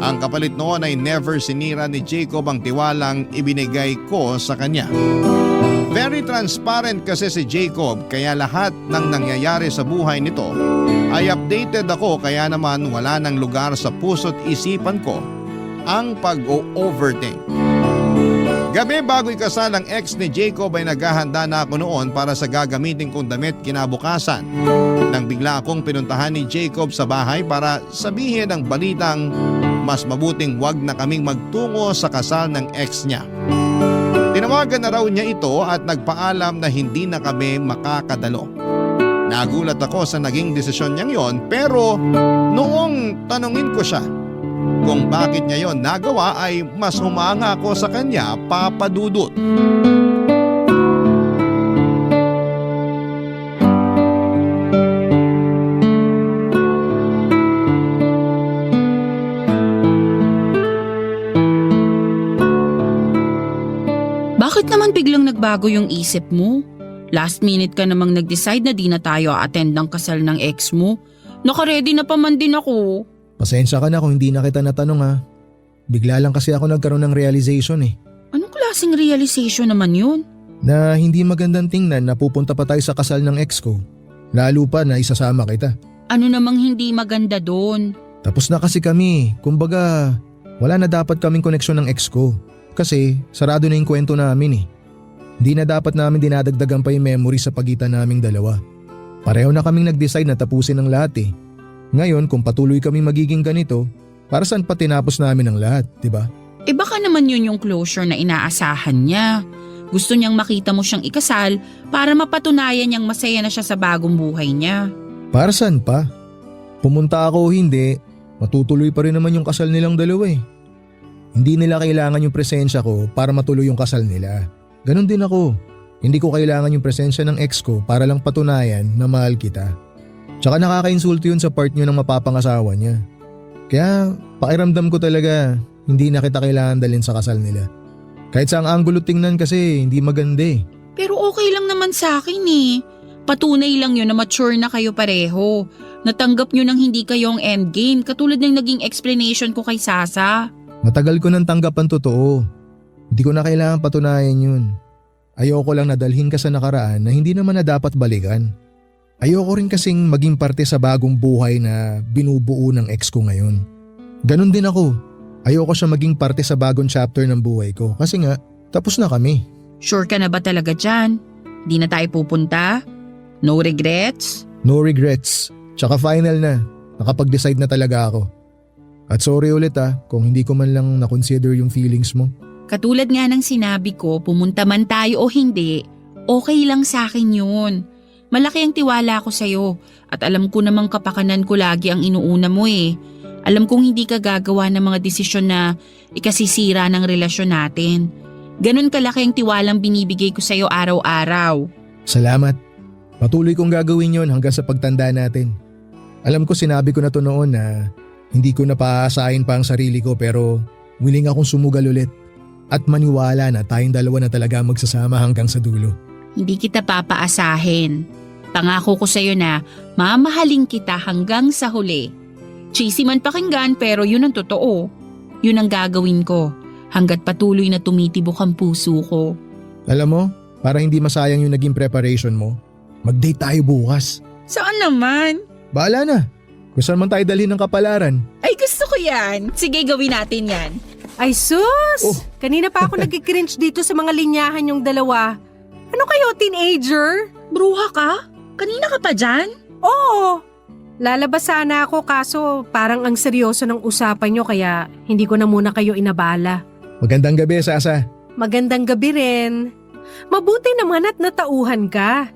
Ang kapalit noon ay never sinira ni Jacob ang tiwalang ibinigay ko sa kanya. Very transparent kasi si Jacob kaya lahat ng nangyayari sa buhay nito ay updated ako kaya naman wala nang lugar sa puso't isipan ko ang pag-o-overthink. Gabi bago ikasal ang ex ni Jacob ay naghahanda na ako noon para sa gagamitin kong damit kinabukasan. Nang bigla akong pinuntahan ni Jacob sa bahay para sabihin ang balitang mas mabuting wag na kaming magtungo sa kasal ng ex niya. Tinawagan na raw niya ito at nagpaalam na hindi na kami makakadalo. Nagulat ako sa naging desisyon niyang yon, pero noong tanungin ko siya kung bakit niya yon nagawa ay mas humanga ako sa kanya, Papa Dudut. Bakit naman biglang nagbago yung isip mo? Last minute ka namang nag-decide na di na tayo attend ng kasal ng ex mo. Naka-ready na pa man din ako. Pasensya ka na kung hindi na kita natanong ha. Bigla lang kasi ako nagkaroon ng realization eh. Anong klaseng realization naman yun? Na hindi magandang tingnan na pupunta pa tayo sa kasal ng ex ko. Lalo pa na isasama kita. Ano namang hindi maganda doon? Tapos na kasi kami. Kumbaga, wala na dapat kaming koneksyon ng ex ko. Kasi sarado na yung kwento namin eh. Hindi na dapat namin dinadagdagan pa yung memory sa pagitan naming dalawa. Pareho na kaming nag-decide na tapusin ang lahat eh. Ngayon kung patuloy kaming magiging ganito, para saan pa tinapos namin ang lahat, di ba? Eh baka naman yun yung closure na inaasahan niya. Gusto niyang makita mo siyang ikasal para mapatunayan niyang masaya na siya sa bagong buhay niya. Para saan pa? Pumunta ako o hindi, matutuloy pa rin naman yung kasal nilang dalawa eh. Hindi nila kailangan yung presensya ko para matuloy yung kasal nila. Ganon din ako. Hindi ko kailangan yung presensya ng ex ko para lang patunayan na mahal kita. Tsaka nakakainsulto yun sa part nyo ng mapapangasawa niya. Kaya pakiramdam ko talaga hindi na kita kailangan dalhin sa kasal nila. Kahit sa ang anggulo tingnan kasi hindi maganda eh. Pero okay lang naman sa akin eh. Patunay lang yun na mature na kayo pareho. Natanggap nyo nang hindi kayo ang endgame katulad ng naging explanation ko kay Sasa. Matagal ko nang tanggap ang totoo. Hindi ko na kailangan patunayan yun. Ayoko lang nadalhin ka sa nakaraan na hindi naman na dapat balikan. Ayoko rin kasing maging parte sa bagong buhay na binubuo ng ex ko ngayon. Ganon din ako. Ayoko siya maging parte sa bagong chapter ng buhay ko kasi nga tapos na kami. Sure ka na ba talaga dyan? Di na tayo pupunta? No regrets? No regrets. Tsaka final na. Nakapag-decide na talaga ako. At sorry ulit kung hindi ko man lang na-consider yung feelings mo. Katulad nga ng sinabi ko, pumunta man tayo o hindi, okay lang sa akin yun. Malaki ang tiwala ko sa'yo at alam ko namang kapakanan ko lagi ang inuuna mo eh. Alam kong hindi ka gagawa ng mga desisyon na ikasisira ng relasyon natin. Ganon kalaki ang tiwalang binibigay ko sa'yo araw-araw. Salamat. Patuloy kong gagawin yon hanggang sa pagtanda natin. Alam ko sinabi ko na to noon na hindi ko na paaasahin pa ang sarili ko pero willing akong sumugal ulit at maniwala na tayong dalawa na talaga magsasama hanggang sa dulo. Hindi kita papaasahin. Pangako ko sa'yo na mamahalin kita hanggang sa huli. Cheesy man pakinggan pero yun ang totoo. Yun ang gagawin ko hanggat patuloy na tumitibok ang puso ko. Alam mo, para hindi masayang yung naging preparation mo, mag-date tayo bukas. Saan naman? Bahala na. Kung saan man tayo dalhin ng kapalaran. Ay gusto ko yan. Sige gawin natin yan. Ay sus! Oh. Kanina pa ako nagkikringe dito sa mga linyahan yung dalawa. Ano kayo, teenager? Bruha ka? Kanina ka pa dyan? Oo. Lalabas sana ako kaso parang ang seryoso ng usapan nyo kaya hindi ko na muna kayo inabala. Magandang gabi, Sasa. Magandang gabi rin. Mabuti naman at natauhan ka.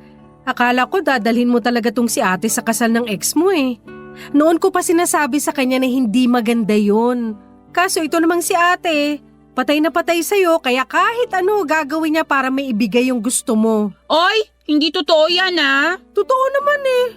Akala ko dadalhin mo talaga tong si ate sa kasal ng ex mo eh. Noon ko pa sinasabi sa kanya na hindi maganda yun. Kaso ito namang si ate, patay na patay sa'yo kaya kahit ano gagawin niya para may ibigay yung gusto mo. Oy, hindi totoo yan ah. Totoo naman eh.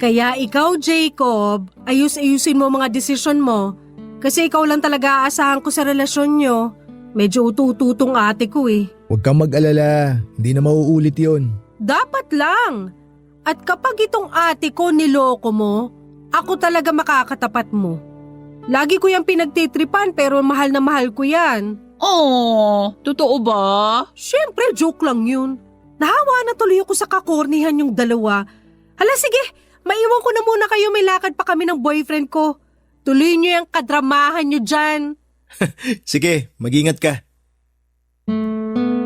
Kaya ikaw Jacob, ayus-ayusin mo mga desisyon mo. Kasi ikaw lang talaga aasahan ko sa relasyon nyo. Medyo utututong ate ko eh. Huwag kang mag-alala. Hindi na mauulit yon. Dapat lang. At kapag itong ate ko niloko mo, ako talaga makakatapat mo. Lagi ko yung pinagtitripan pero mahal na mahal ko yan. Oh, totoo ba? Siyempre, joke lang yun. Nahawa na tuloy ako sa kakornihan yung dalawa. Hala sige, maiwan ko na muna kayo, may lakad pa kami ng boyfriend ko. Tuloy niyo yung kadramahan niyo dyan. Sige, mag-ingat ka.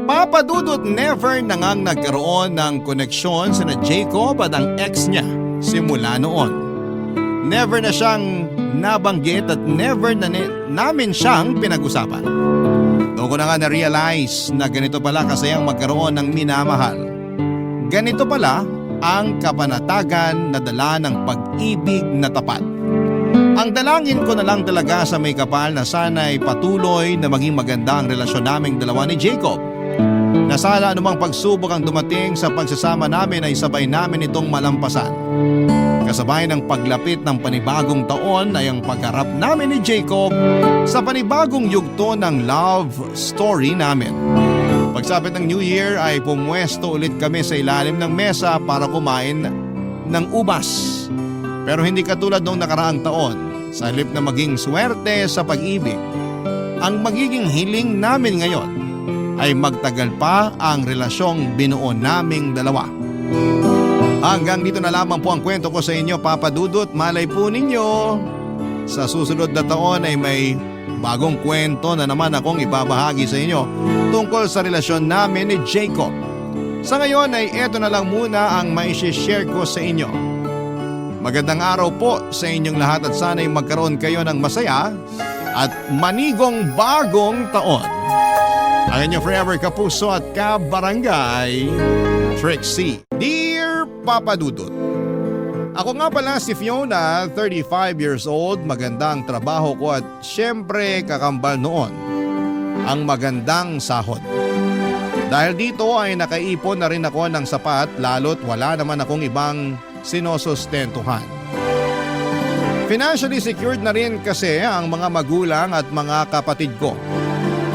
Papa Dudut, never na ngang nagkaroon ng koneksyon sina Jacob at ang ex niya simula noon. Never na siyang nabanggit at never na namin siyang pinag-usapan. Doon ko na nga na-realize na ganito pala kasayang magkaroon ng minamahal. Ganito pala ang kapanatagan na dala ng pag-ibig na tapat. Ang dalangin ko na lang talaga sa may kapal na sana'y patuloy na maging maganda ang relasyon naming dalawa ni Jacob. Na sana anumang pagsubok ang dumating sa pagsasama namin ay sabay namin itong malampasan. Kasabay ng paglapit ng panibagong taon ay ang pagharap namin ni Jacob sa panibagong yugto ng love story namin. Pagsapit ng New Year ay pumwesto ulit kami sa ilalim ng mesa para kumain ng ubas. Pero hindi katulad noong nakaraang taon, sa halip na maging swerte sa pag-ibig. Ang magiging hiling namin ngayon ay magtagal pa ang relasyong binuo naming dalawa. Hanggang dito na lamang po ang kwento ko sa inyo, Papa Dudut. Malay po ninyo, sa susunod na taon ay may bagong kwento na naman akong ibabahagi sa inyo tungkol sa relasyon namin ni Jacob. Sa ngayon ay eto na lang muna ang maishishare ko sa inyo. Magandang araw po sa inyong lahat at sana'y magkaroon kayo ng masaya at manigong bagong taon. Ang inyong forever kapuso at kabarangay, Trixie. Dear Papa Dudut, ako nga pala si Fiona, 35 years old, maganda ang trabaho ko at syempre kakambal noon ang magandang sahod. Dahil dito ay nakaipon na rin ako ng sapat lalo't wala naman akong ibang sinosustentuhan. Financially secured na rin kasi ang mga magulang at mga kapatid ko.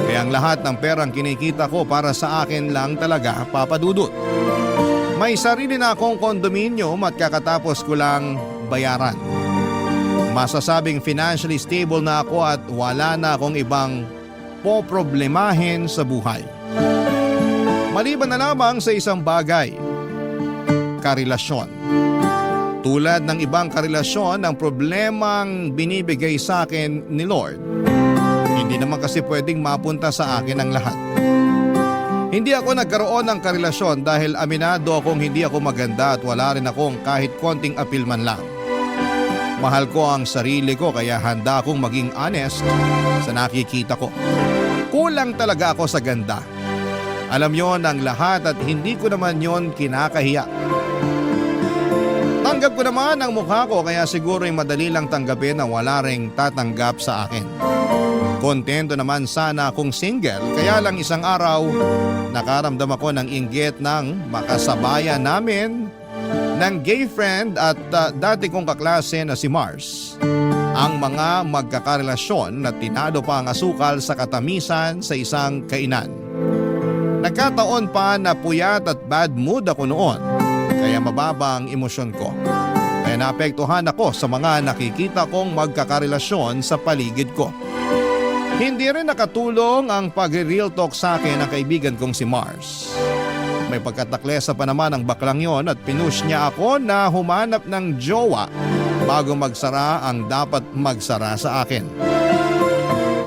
Kaya ang lahat ng perang kinikita ko para sa akin lang talaga, Papa Dudut. May sarili na akong kondominium at kakatapos ko lang bayaran. Masasabing financially stable na ako at wala na akong ibang poproblemahin sa buhay. Maliban na lamang sa isang bagay, karelasyon. Tulad ng ibang karelasyon, ang problemang binibigay sa akin ni Lord, hindi naman kasi pwedeng mapunta sa akin ang lahat. Hindi ako nagkaroon ng karelasyon dahil aminado akong hindi ako maganda at wala rin akong kahit konting appeal man lang. Mahal ko ang sarili ko kaya handa akong maging honest sa nakikita ko. Kulang talaga ako sa ganda. Alam yon ang lahat at hindi ko naman yon kinakahiya. Tanggap ko naman ang mukha ko kaya siguro ay madali lang tanggapin na wala ring tatanggap sa akin. Kontento naman sana akong single kaya lang isang araw nakaramdam ako ng inggit ng makasabayan namin ng gay friend at dati kong kaklase na si Mars. Ang mga magkakarelasyon na tinalo pa ang asukal sa katamisan sa isang kainan. Nagkataon pa na puyat at bad mood ako noon kaya mababa ang emosyon ko. Kaya naapektuhan ako sa mga nakikita kong magkakarelasyon sa paligid ko. Hindi rin nakatulong ang pag-real talk sa akin ng kaibigan kong si Mars. May pagkataklesa pa naman ang baklang yon at pinush niya ako na humanap ng jowa bago magsara ang dapat magsara sa akin.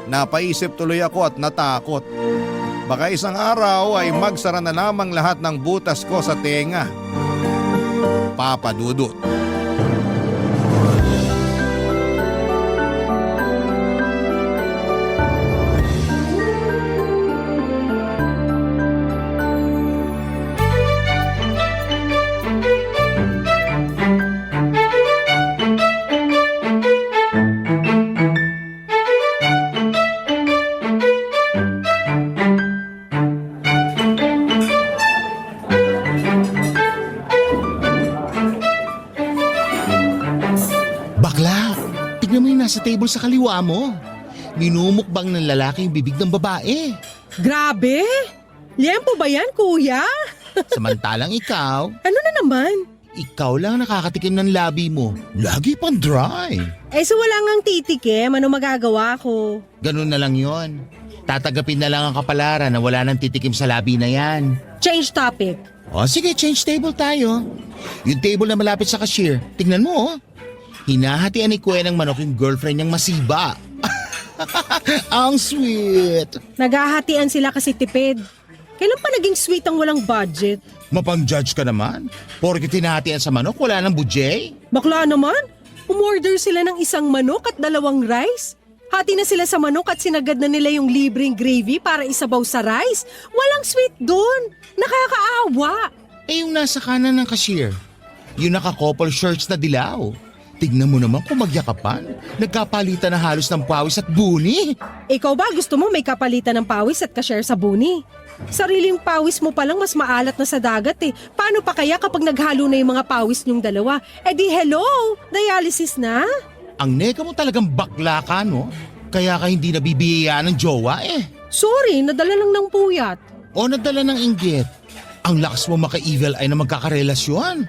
Napaisip tuloy ako at natakot. Baka isang araw ay magsara na lamang lahat ng butas ko sa tenga. Papa Dudut. Bakla, tignan mo yung nasa table sa kaliwa mo. Minumukbang ng lalaki yung bibig ng babae. Grabe! Liempo ba yan, kuya? Samantalang ikaw, Ano na naman? ikaw lang nakakatikim ng labi mo. Lagi pang dry. Eh so wala ngang titikim, ano magagawa ko? Ganun na lang yon. Tatagapin na lang ang kapalaran na wala nang titikim sa labi na yan. Change topic. O sige, change table tayo. Yung table na malapit sa cashier, tingnan mo oh. Hinahatian ni Kuya ng manok yung girlfriend niyang masiba. Ang sweet. Naghahatian sila kasi tipid. Kailan pa naging sweet ang walang budget? Mapang-judge ka naman. Porke tinahatian sa manok, wala nang budget. Bakla naman, umorder sila ng isang manok at 2 rice. Hati na sila sa manok at sinagad na nila yung libreng gravy para isabaw sa rice. Walang sweet doon. Nakakaawa. Eh yung nasa kanan ng cashier, yung naka-couple shirts na dilaw. Tignan mo naman kung magyakapan. Nagkapalitan na halos ng pawis at buni. Ikaw ba gusto mo may kapalitan ng pawis at ka-share sa buni? Sariling pawis mo palang mas maalat na sa dagat eh. Paano pa kaya kapag naghalo na yung mga pawis niyong dalawa? Eh di hello, dialysis na? Ang nega mo talagang bakla ka, no? Kaya ka hindi nabibiyayaan ng jowa eh. Sorry, nadala lang ng puyat. O nadala ng inggit. Ang lakas mo maka-evil ay na magkakarelasyon.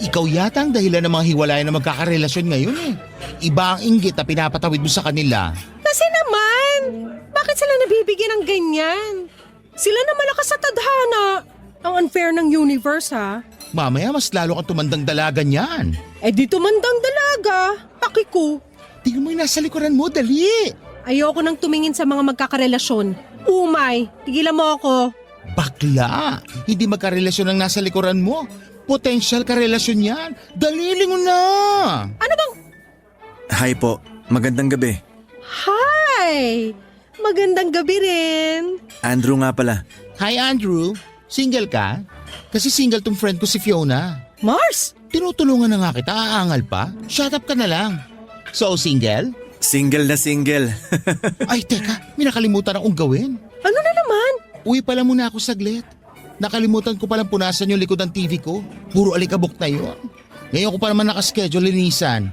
Ikaw yata ang dahilan ng mga hiwalay na magkakarelasyon ngayon eh. Iba ang inggit na pinapatawid mo sa kanila. Kasi naman, bakit sila nabibigyan ng ganyan? Sila na malakas sa tadhana. Ang unfair ng universe ha. Mamaya mas lalo kang tumandang dalaga niyan. Eh di tumandang dalaga. Paki ko. Tingnan mo yung nasa likuran mo, dali. Ayoko nang tumingin sa mga magkakarelasyon. Umay, tigilan mo ako. Bakla, hindi magkarelasyon ang nasa likuran mo. Potential karelasyon yan. Dali, lingon na. Ano bang... Hi po, magandang gabi. Hi! Magandang gabi rin. Andrew nga pala. Hi Andrew, single ka? Kasi single tong friend ko si Fiona. Mars! Tinutulungan na nga kita, aangal pa. Shut up ka na lang. So, single? Single na single. Ay, teka, may nakalimutan akong gawin. Ano na naman? Uwi pala muna ako saglit. Nakalimutan ko palang punasan yung likod ng TV ko. Puro alikabok na yun. Ngayon ko pa naman nakaschedule linisan.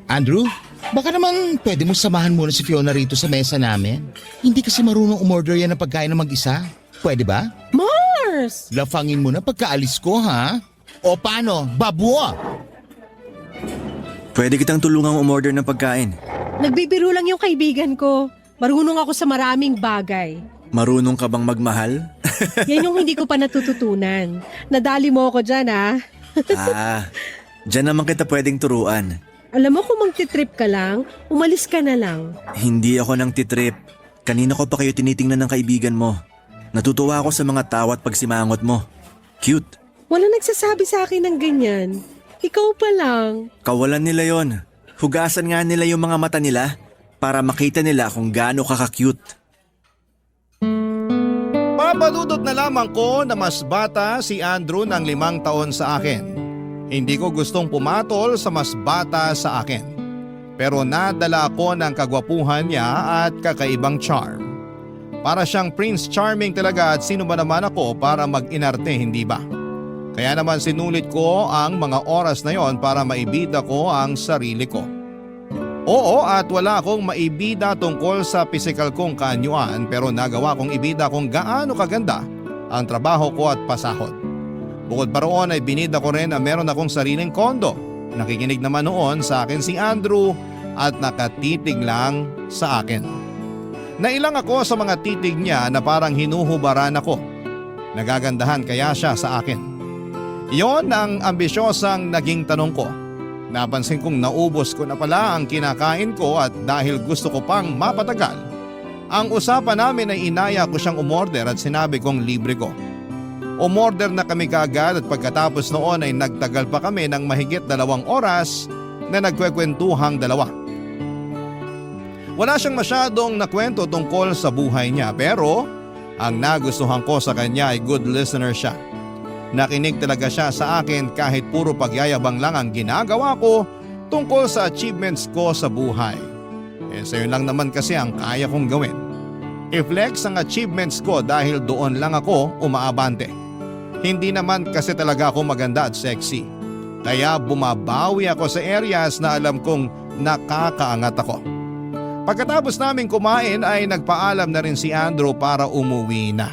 Andrew, baka naman pwede mo samahan muna si Fiona rito sa mesa namin. Hindi kasi marunong umorder yan ng pagkain ng mag-isa. Pwede ba? Mars! Lafangin mo na pagkaalis ko, ha? O paano? Babwa! Pwede kitang tulungang umorder ng pagkain. Nagbibiro lang yung kaibigan ko. Marunong ako sa maraming bagay. Marunong ka bang magmahal? Yan yung hindi ko pa natututunan. Nadali mo ako dyan Diyan naman kita pwedeng turuan. Alam mo kung magtitrip ka lang, umalis ka na lang. Hindi ako nang titrip. Kanina ko pa kayo tinitingnan ng kaibigan mo. Natutuwa ako sa mga tawa at pagsimangot mo. Cute. Wala nagsasabi sa akin ng ganyan. Ikaw pa lang. Kawalan nila yon. Hugasan nga nila yung mga mata nila para makita nila kung gaano ka-cute. Papadudot na lamang ko na mas bata si Andrew ng 5 taon sa akin. Hindi ko gustong pumatol sa mas bata sa akin. Pero nadala ako ng kagwapuhan niya at kakaibang charm. Para siyang Prince Charming talaga at sino ba naman ako para mag-inarte, hindi ba? Kaya naman sinulit ko ang mga oras na yon para maibida ko ang sarili ko. Oo, at wala akong maibida tungkol sa pisikal kong kaanyuan pero nagawa kong ibida kung gaano kaganda ang trabaho ko at pasahod. Bukod pa roon ay binida ko rin na meron akong sariling kondo. Nakikinig naman noon sa akin si Andrew at nakatitig lang sa akin. Nailang ako sa mga titig niya na parang hinuhubaran ako. Nagagandahan kaya siya sa akin. Yon ang ambisyosang naging tanong ko. Napansin kong naubos ko na pala ang kinakain ko at dahil gusto ko pang mapatagal, ang usapan namin ay inaya ko siyang umorder at sinabi kong libre ko. Umorder na kami kaagad at pagkatapos noon ay nagtagal pa kami ng mahigit 2 oras na nagkwekwentuhang dalawa. Wala siyang masyadong nakwento tungkol sa buhay niya pero ang nagustuhan ko sa kanya ay good listener siya. Nakinig talaga siya sa akin kahit puro pagyayabang lang ang ginagawa ko tungkol sa achievements ko sa buhay. Sa'yo lang naman kasi ang kaya kong gawin. I-flex ang achievements ko dahil doon lang ako umaabante. Hindi naman kasi talaga ako maganda at sexy. Kaya bumabawi ako sa areas na alam kong nakakaangat ako. Pagkatapos namin kumain ay nagpaalam na rin si Andrew para umuwi na.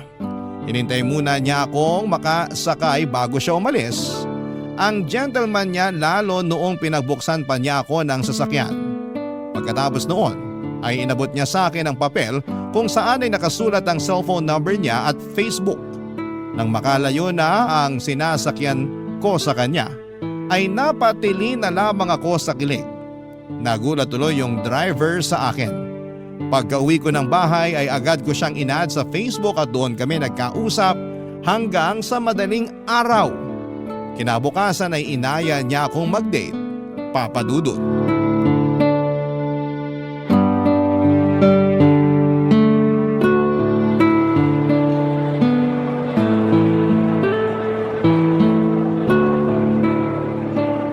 Hinintay muna niya akong makasakay bago siya umalis. Ang gentleman niya lalo noong pinagbuksan pa niya ako ng sasakyan. Pagkatapos noon ay inabot niya sa akin ang papel kung saan ay nakasulat ang cellphone number niya at Facebook. Nang makalayo na ang sinasakyan ko sa kanya ay napatili na lamang ako sa kilig. Nagulat tuloy yung driver sa akin. Pagka-uwi ko ng bahay ay agad ko siyang in-add sa Facebook at doon kami nagkausap hanggang sa madaling araw. Kinabukasan ay inaya niya akong mag-date, Papa Dudut.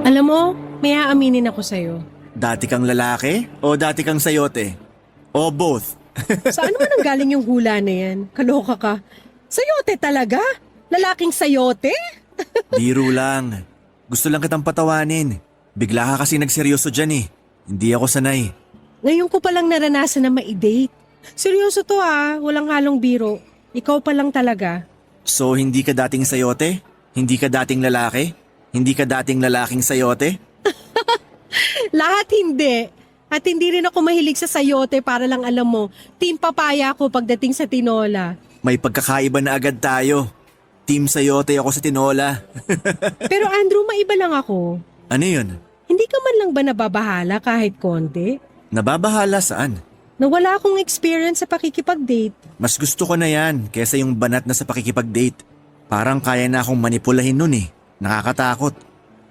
Alam mo, may aaminin ako sa'yo. Dati kang lalaki o dati kang sayote? O both? Saan mo nang galing yung hula na yan? Kaloka ka. Sayote talaga? Lalaking sayote? Biro lang. Gusto lang kitang patawanin. Bigla ka kasi nagseryoso dyan eh. Hindi ako sanay. Ngayon ko palang naranasan na ma-date. Seryoso to walang halong biro. Ikaw pa lang talaga. So hindi ka dating sayote? Hindi ka dating lalaki? Hindi ka dating lalaking sayote? Lahat hindi. At hindi rin ako mahilig sa sayote para lang alam mo, team papaya ako pagdating sa tinola. May pagkakaiba na agad tayo. Team sayote ako sa tinola. Pero Andrew, maiba lang ako. Ano yun? Hindi ka man lang ba nababahala kahit konti? Nababahala saan? Nawala akong experience sa pakikipag-date. Mas gusto ko na yan kesa yung banat na sa pakikipag-date. Parang kaya na akong manipulahin nun eh. Nakakatakot.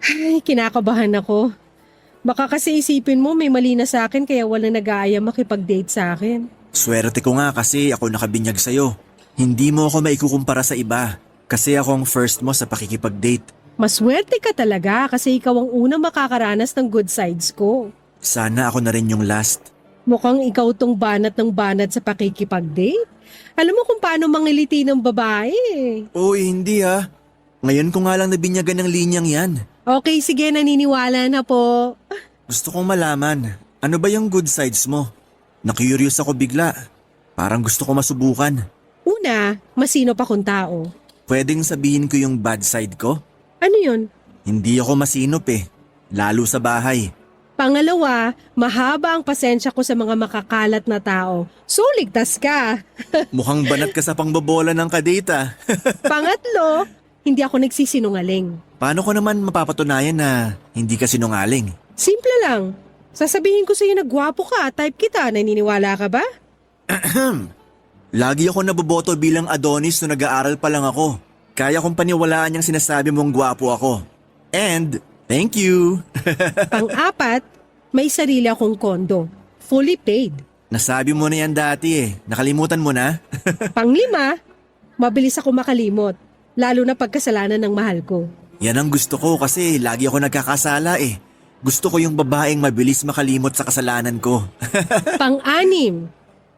Ay, kinakabahan ako. Baka kasi isipin mo may mali na sa akin kaya walang nag-aaya makipag-date sa akin. Swerte ko nga kasi ako nakabinyag sa'yo. Hindi mo ako maikukumpara sa iba kasi ako ang first mo sa pakikipag-date. Maswerte ka talaga kasi ikaw ang unang makakaranas ng good sides ko. Sana ako na rin yung last. Mukhang ikaw tong banat ng banat sa pakikipag-date. Alam mo kung paano mangiliti ng babae. Uy, hindi ha. Ngayon ko nga lang nabinyagan ng linyang yan. Okay, sige, naniniwala na po. Gusto kong malaman, ano ba yung good sides mo? Na-curious ako bigla. Parang gusto ko masubukan. Una, masinop akong tao. Pwedeng sabihin ko yung bad side ko? Ano yun? Hindi ako masinop eh. Lalo sa bahay. Pangalawa, mahaba ang pasensya ko sa mga makakalat na tao. So, ligtas ka. Mukhang banat ka sa pangbobola ng kadita. Pangatlo, hindi ako nagsisinungaling. Paano ko naman mapapatunayan na hindi ka sinungaling? Simple lang. Sasabihin ko sa'yo na gwapo ka, type kita, naniniwala ka ba? Lagi ako naboboto bilang Adonis nung nag-aaral pa lang ako. Kaya kong paniwalaan yung sinasabi mong gwapo ako. And, thank you. Pang-apat, may sarili akong kondo. Fully paid. Nasabi mo na yan dati eh. Nakalimutan mo na? Pang-lima, mabilis ako makalimot. Lalo na pagkasalanan ng mahal ko. Yan ang gusto ko kasi lagi ako nagkakasala eh. Gusto ko yung babaeng mabilis makalimot sa kasalanan ko. Pang-anim,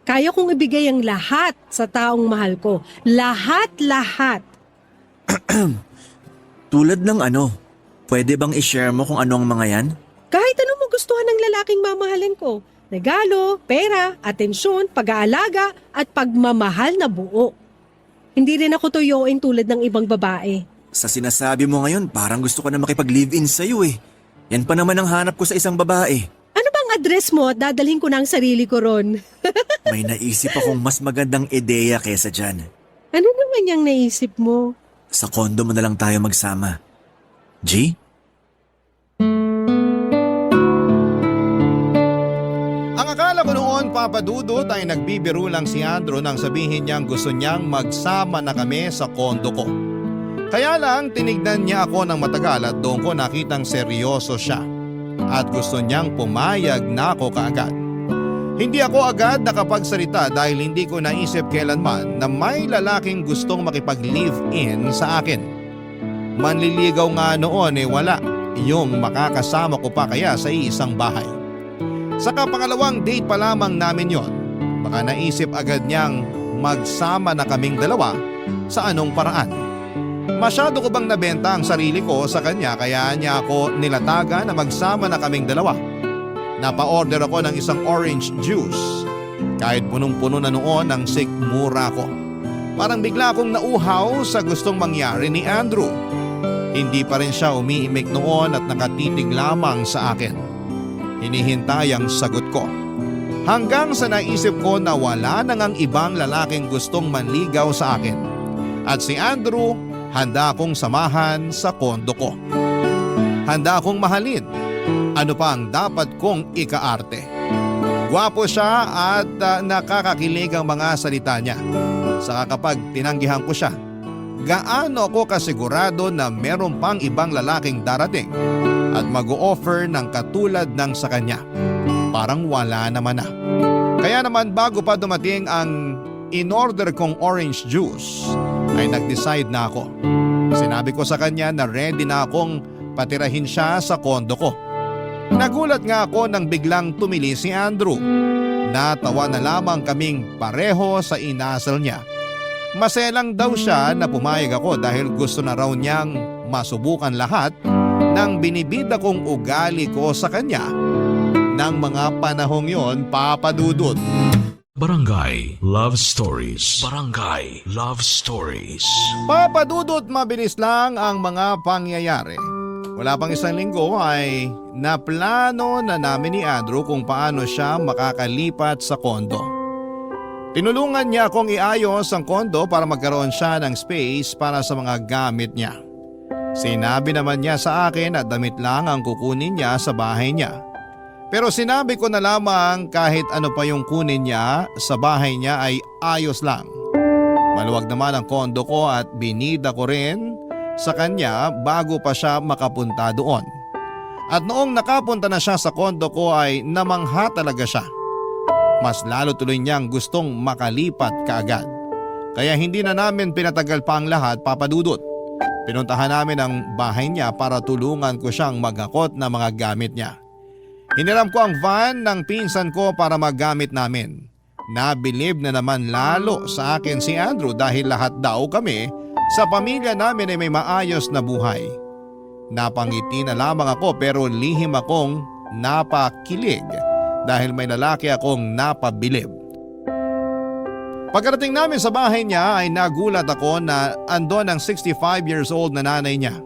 kaya kong ibigay ang lahat sa taong mahal ko. Lahat-lahat. Tulad ng ano? Pwede bang i-share mo kung ano ang mga yan? Kahit ano mo gustuhan ng lalaking mamahalin ko. Regalo, pera, atensyon, pag-aalaga, at pagmamahal na buo. Hindi rin ako tuyoin tulad ng ibang babae. Sa sinasabi mo ngayon, parang gusto ko na makipag-live-in sa'yo eh. Yan pa naman ang hanap ko sa isang babae. Ano bang address mo at dadalhin ko na ang sarili ko ron? May naisip akong mas magandang ideya kesa dyan. Ano naman yung naisip mo? Sa kondo mo na lang tayo magsama. G? Ang akala ko noon, Papa Dudut, ay nagbibiro lang si Andrew nang sabihin niyang gusto niyang magsama na kami sa kondo ko. Kaya lang tinignan niya ako ng matagal at doon ko nakitang seryoso siya at gusto niyang pumayag na ako kaagad. Hindi ako agad nakapagsalita dahil hindi ko naisip kailanman na may lalaking gustong makipag-live-in sa akin. Manliligaw nga noon wala yung makakasama ko pa kaya sa iisang bahay. Saka pangalawang date pa lamang namin yon, baka naisip agad niyang magsama na kaming dalawa sa anong paraan. Masyado ko bang nabenta ang sarili ko sa kanya kaya niya ako nilataga na magsama na kaming dalawa. Napa-order ako ng isang orange juice kahit punong-puno na noon ang sikmura ko. Parang bigla akong nauhaw sa gustong mangyari ni Andrew. Hindi pa rin siya umiimik noon at nakatitig lamang sa akin. Hinihintay ang sagot ko. Hanggang sa naisip ko na wala nang ang ibang lalaking gustong manligaw sa akin. At si Andrew, handa akong samahan sa kondo ko. Handa akong mahalin. Ano pa ang dapat kong ikaarte? Gwapo siya at nakakakilig ang mga salita niya. Saka kapag tinanggihan ko siya, gaano ako kasigurado na meron pang ibang lalaking darating at mag-o-offer ng katulad ng sa kanya. Parang wala naman na. Kaya naman bago pa dumating ang in-order kong orange juice ay nag-decide na ako. Sinabi ko sa kanya na ready na akong patirahin siya sa kondo ko. Nagulat nga ako nang biglang tumili si Andrew. Natawa na lamang kaming pareho sa inasal niya. Maselang daw siya na pumayag ako dahil gusto na raw niyang masubukan lahat ng binibida kong ugali ko sa kanya. Nang mga panahong yon, Papa Dudut. Barangay Love Stories. Barangay Love Stories. Papa Dudut, mabilis lang ang mga pangyayari. Wala pang isang linggo ay naplano na namin ni Andrew kung paano siya makakalipat sa kondo. Tinulungan niya akong iayos ang kondo para magkaroon siya ng space para sa mga gamit niya. Sinabi naman niya sa akin at damit lang ang kukunin niya sa bahay niya. Pero sinabi ko na lamang kahit ano pa yung kunin niya sa bahay niya ay ayos lang. Maluwag naman ang kondo ko at binida ko rin sa kanya bago pa siya makapunta doon. At noong nakapunta na siya sa kondo ko ay namangha talaga siya. Mas lalo tuloy niyang gustong makalipat kaagad. Kaya hindi na namin pinatagal pa ang lahat, Papa Dudut. Pinuntahan namin ang bahay niya para tulungan ko siyang maghakot ng mga gamit niya. Hiniram ko ang van ng pinsan ko para magamit namin. Nabilib na naman lalo sa akin si Andrew dahil lahat daw kami sa pamilya namin ay may maayos na buhay. Napangiti na lamang ako pero lihim akong napakilig dahil may lalaki akong napabilib. Pagkarating namin sa bahay niya ay nagulat ako na andon ang 65 years old na nanay niya.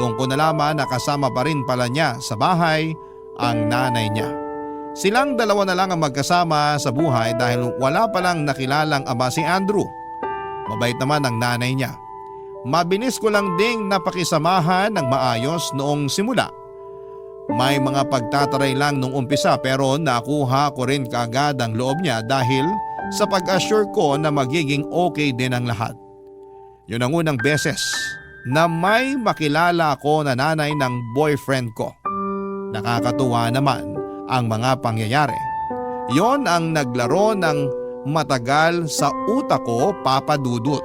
Doon ko nalaman na kasama pa rin pala niya sa bahay ang nanay niya. Silang dalawa na lang ang magkasama sa buhay dahil wala palang nakilalang ama si Andrew. Mabait naman ang nanay niya. Mabilis ko lang ding napakisamahan ng maayos noong simula. May mga pagtataray lang nung umpisa pero nakuha ko rin kaagad ang loob niya dahil sa pag-assure ko na magiging okay din ang lahat. Yun ang unang beses na may makilala ako na nanay ng boyfriend ko. Nakakatuwa naman ang mga pangyayari. Yon ang naglaro ng matagal sa utak ko, Papa Dudut.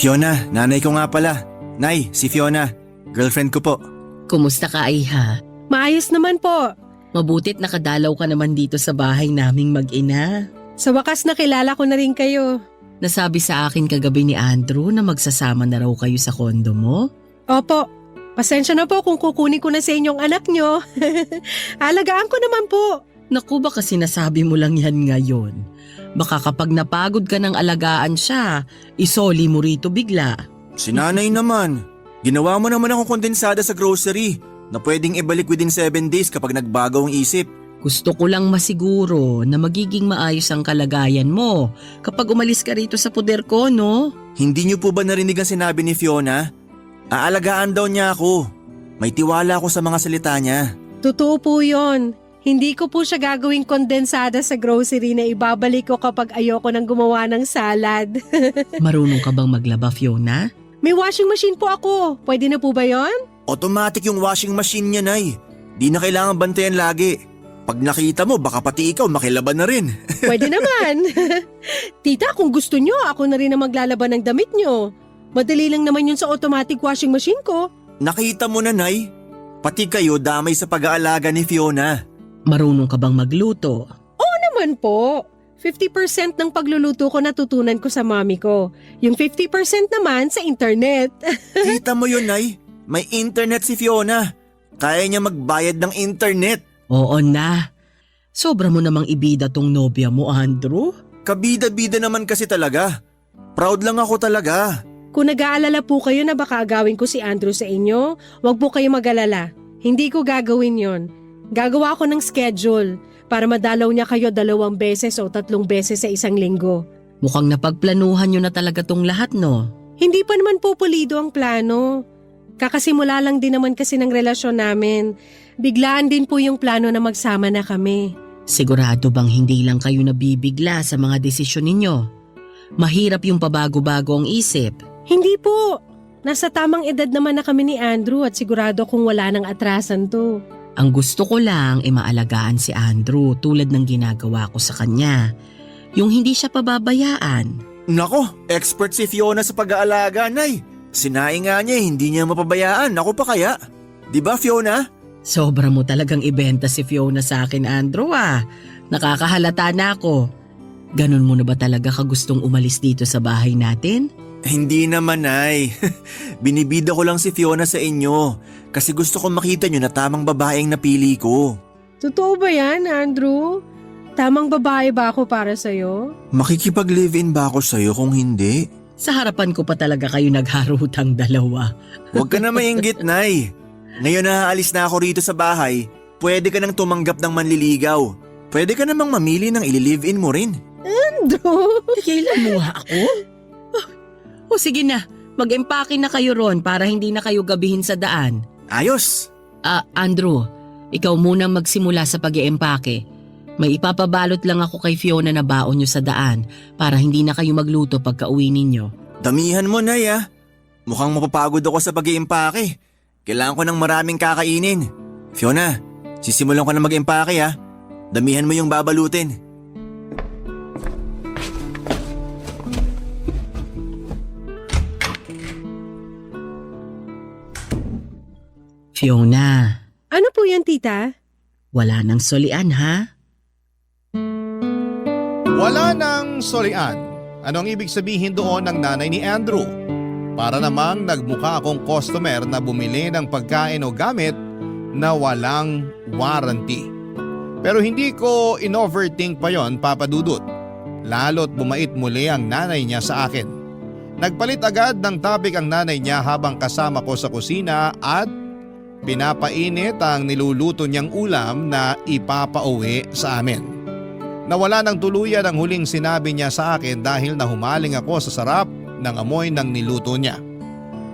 Fiona, nanay ko nga pala. Nay, si Fiona. Girlfriend ko po. Kumusta ka, Iha? Maayos naman po. Mabutit nakadalaw ka naman dito sa bahay naming mag-ina. Sa wakas nakilala ko na rin kayo. Nasabi sa akin kagabi ni Andrew na magsasama na raw kayo sa kondo mo. Opo, pasensya na po kung kukunin ko na sa inyong anak nyo. Alagaan ko naman po. Naku, baka sinasabi mo lang yan ngayon. Baka kapag napagod ka ng alagaan siya, isoli mo rito bigla. Si nanay naman. Ginawa mo naman akong kondensada sa grocery na pwedeng ibalik within 7 days kapag nagbago ang isip. Gusto ko lang masiguro na magiging maayos ang kalagayan mo kapag umalis ka rito sa puder ko, no? Hindi niyo po ba narinig ang sinabi ni Fiona? Aalagaan daw niya ako. May tiwala ako sa mga salita niya. Totoo po yon. Hindi ko po siya gagawing kondensada sa grocery na ibabalik ko kapag ayoko nang gumawa ng salad. Marunong ka bang maglaba, Fiona? May washing machine po ako. Pwede na po ba yon? Automatic yung washing machine niya, Nay. Di na kailangan bantayan lagi. Pag nakita mo, baka pati ikaw makilaban na rin. Pwede naman. Tita, kung gusto nyo, ako na rin na maglalaban ng damit nyo. Madali lang naman yun sa automatic washing machine ko. Nakita mo na, Nay. Pati kayo damay sa pag-aalaga ni Fiona. Marunong ka bang magluto? Oo naman po. 50% ng pagluluto ko natutunan ko sa mami ko. Yung 50% naman sa internet. Kita mo yun, Nay. May internet si Fiona. Kaya niya magbayad ng internet. Oo na. Sobra mo namang ibida tong nobya mo, Andrew. Kabida-bida naman kasi talaga. Proud lang ako talaga. Kung nag-aalala po kayo na baka agawin ko si Andrew sa inyo, wag po kayo mag-alala. Hindi ko gagawin yon. Gagawa ako ng schedule para madalaw niya kayo 2 beses o 3 beses sa isang linggo. Mukhang napagplanuhan nyo na talaga tong lahat, no? Hindi pa naman po pulido ang plano. Kakasimula lang din naman kasi ng relasyon namin. Biglaan din po yung plano na magsama na kami. Sigurado bang hindi lang kayo nabibigla sa mga desisyon ninyo? Mahirap yung pabago-bago ang isip. Hindi po. Nasa tamang edad naman na kami ni Andrew at sigurado kung wala nang atrasan to. Ang gusto ko lang ay maalagaan si Andrew tulad ng ginagawa ko sa kanya. Yung hindi siya pababayaan. Nako, expert si Fiona sa pag-aalaga, Nay. Sinaing nga niya, hindi niya mapabayaan. Ako pa kaya? Di ba, Fiona? Sobra mo talagang ibenta si Fiona sa akin, Andrew Nakakahalata na ako. Ganon mo na ba talaga kagustong umalis dito sa bahay natin? Hindi naman, Nay. Binibida ko lang si Fiona sa inyo kasi gusto kong makita niyo na tamang babaeng napili ko. Totoo ba yan, Andrew? Tamang babae ba ako para sa'yo? Makikipag-live-in ba ako sa'yo kung hindi? Sa harapan ko pa talaga kayo nagharutang dalawa. Huwag ka na mainggit, Nay. Ngayon na aalis na ako rito sa bahay, pwede ka nang tumanggap ng manliligaw. Pwede ka namang mamili ng ili-live-in mo rin. Andrew? Tigilan mo nga ako? O sige na, mag-empake na kayo ron para hindi na kayo gabihin sa daan. Ayos! Andrew, ikaw muna magsimula sa pag-iempake. May ipapabalot lang ako kay Fiona na baon nyo sa daan para hindi na kayo magluto pagka uwi ninyo. Damihan mo, Nay, Mukhang mapapagod ako sa pag-iempake. Kailangan ko ng maraming kakainin. Fiona, sisimulan ko na mag-empake, Damihan mo yung babalutin. Fiona, Ano po yan, tita? wala nang solian ha? Wala nang solian. Anong ibig sabihin doon ng nanay ni Andrew? Para namang nagmukha akong customer na bumili ng pagkain o gamit na walang warranty. Pero hindi ko in-overthink pa yon, Papa Dudut. Lalo't bumait muli ang nanay niya sa akin. Nagpalit agad ng topic ang nanay niya habang kasama ko sa kusina at pinapainit ang niluluto niyang ulam na ipapauwi sa amin. Nawala ng tuluyan ang huling sinabi niya sa akin dahil nahumaling ako sa sarap ng amoy ng niluto niya.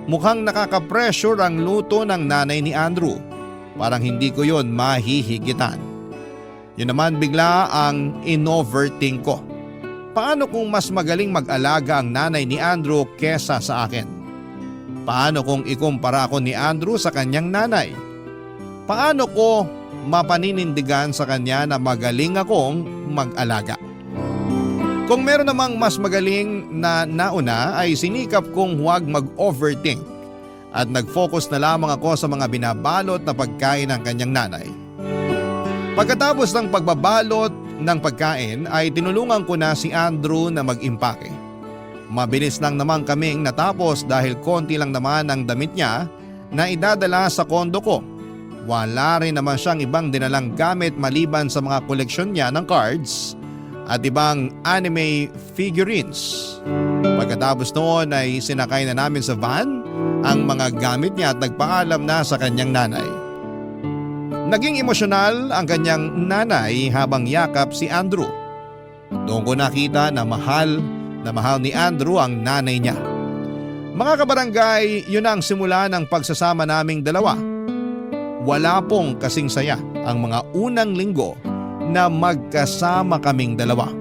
Mukhang nakaka-pressure ang luto ng nanay ni Andrew. Parang hindi ko yon mahihigitan. Yun naman bigla ang in-overthink ko. Paano kung mas magaling mag-alaga ang nanay ni Andrew kesa sa akin? Paano kung ikumpara ko ni Andrew sa kanyang nanay? Paano ko mapaninindigan sa kanya na magaling akong mag-alaga? Kung meron namang mas magaling na nauna ay sinikap kong huwag mag-overthink at nag-focus na lamang ako sa mga binabalot na pagkain ng kanyang nanay. Pagkatapos ng pagbabalot ng pagkain ay tinulungan ko na si Andrew na mag-impake. Mabilis lang naman kaming natapos dahil konti lang naman ang damit niya na idadala sa kondo ko. Wala rin naman siyang ibang dinalang gamit maliban sa mga koleksyon niya ng cards at ibang anime figurines. Pagkatapos noon ay sinakay na namin sa van ang mga gamit niya at nagpaalam na sa kanyang nanay. Naging emosyonal ang kanyang nanay habang yakap si Andrew. Doon ko nakita na mahal ni Andrew ang nanay niya. Mga kabarangay, yun ang simula ng pagsasama naming dalawa. Wala pong kasing saya ang mga unang linggo na magkasama kaming dalawa.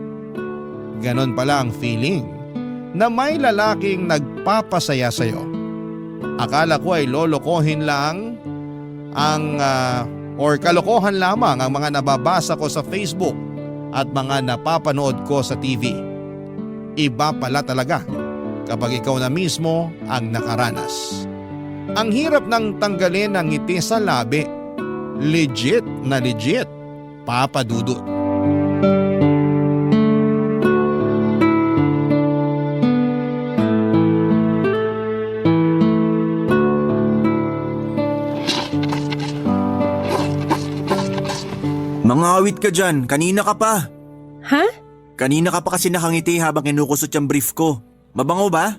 Ganon pala ang feeling na may lalaking nagpapasaya sa'yo. Akala ko ay lolokohin lang or kalokohan lamang ang mga nababasa ko sa Facebook at mga napapanood ko sa TV. Iba pala talaga kapag ikaw na mismo ang nakaranas. Ang hirap nang tanggalin ang ngiti sa labi. Legit na legit, Papa Dudut. Mangawit ka dyan, kanina ka pa. Ha? Kanina ka pa kasi nakangiti habang kinukusot yung brief ko. Mabango ba?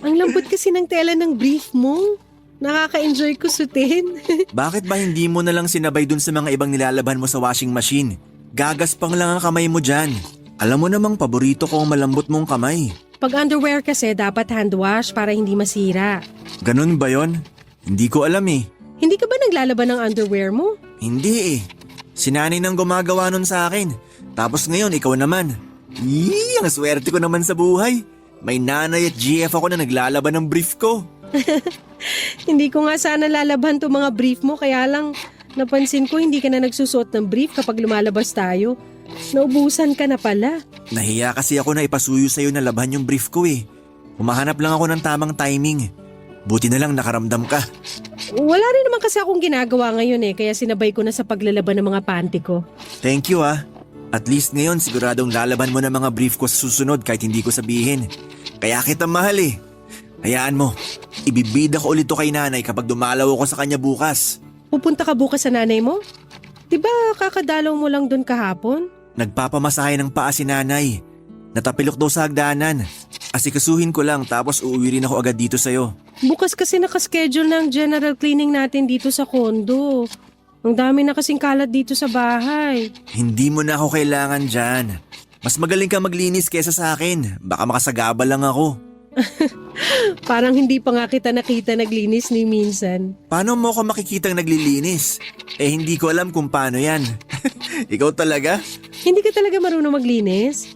Ang lambot kasi ng tela ng brief mo. Nakaka-enjoy ko sutin. Bakit ba hindi mo na lang sinabay dun sa mga ibang nilalaban mo sa washing machine? Gagaspang lang ang kamay mo dyan. Alam mo namang paborito ko ang malambot mong kamay. Pag underwear kasi dapat hand wash para hindi masira. Ganun ba yon? Hindi ko alam eh. Hindi ka ba naglalaban ng underwear mo? Hindi eh. Si nanay nang gumagawa nun sa akin. Tapos ngayon ikaw naman. Ang swerte ko naman sa buhay. May nanay at GF ako na naglalaban ng brief ko. Hindi ko nga sana lalaban to mga brief mo, kaya lang napansin ko hindi ka na nagsusuot ng brief kapag lumalabas tayo. Naubusan ka na pala. Nahiya kasi ako na ipasuyo sa'yo na laban yung brief ko eh. Humahanap lang ako ng tamang timing. Buti na lang nakaramdam ka. Wala rin naman kasi akong ginagawa ngayon kaya sinabay ko na sa paglalaban ng mga panty ko. Thank you ah. At least ngayon siguradong lalaban mo ng mga brief ko sa susunod kahit hindi ko sabihin. Kaya kita mahal eh. Hayaan mo, ibibida ko ulit to kay nanay kapag dumalaw ako sa kanya bukas. Pupunta ka bukas sa nanay mo? Diba kakadalaw mo lang doon kahapon? Nagpapamasahe ng paa si nanay. Natapilok daw sa hagdanan. Asikasuhin ko lang tapos uuwi rin ako agad dito sa'yo. Bukas kasi nakaschedule ng general cleaning natin dito sa kondo. Ang dami na kasing kalat dito sa bahay. Hindi mo na ako kailangan dyan. Mas magaling ka maglinis kesa sa akin. Baka makasagaba lang ako. Parang hindi pa nga kita nakita naglinis ni minsan. Paano mo ako makikitang naglilinis? Hindi ko alam kung paano yan. Ikaw talaga? Hindi ka talaga marunong maglinis?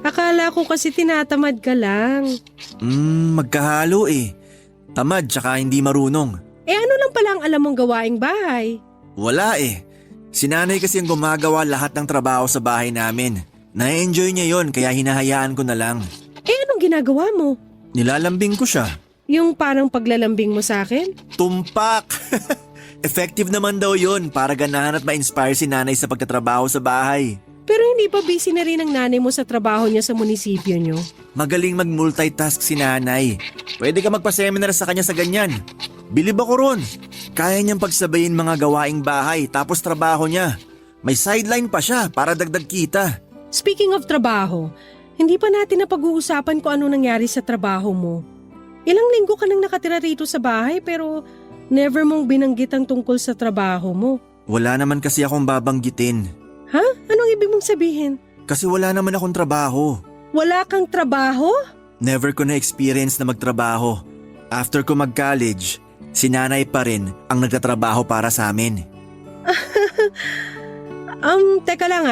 Akala ko kasi tinatamad ka lang. Magkahalo eh. Tamad tsaka hindi marunong. Ano lang pala ang alam mong gawaing bahay? Wala eh. Si nanay kasi ang gumagawa lahat ng trabaho sa bahay namin. Na-enjoy niya yon kaya hinahayaan ko na lang. Anong ginagawa mo? Nilalambing ko siya. Yung parang paglalambing mo sa akin? Tumpak! Effective naman daw yon para ganahan at ma-inspire si nanay sa pagtatrabaho sa bahay. Pero hindi pa busy na rin ang nanay mo sa trabaho niya sa munisipyo niyo? Magaling mag-multitask si nanay. Pwede ka magpa-seminar sa kanya sa ganyan. Bilib ako ron. Kaya niyang pagsabayin mga gawaing bahay tapos trabaho niya. May sideline pa siya para dagdag kita. Speaking of trabaho, hindi pa natin napag-uusapan kung ano nangyari sa trabaho mo. Ilang linggo ka nang nakatira rito sa bahay pero never mong binanggit ang tungkol sa trabaho mo. Wala naman kasi akong babanggitin. Ha? Anong ibig mong sabihin? Kasi wala naman akong trabaho. Wala kang trabaho? Never ko na-experience na magtrabaho. After ko mag-college, si nanay pa rin ang nagtatrabaho para sa amin. Teka lang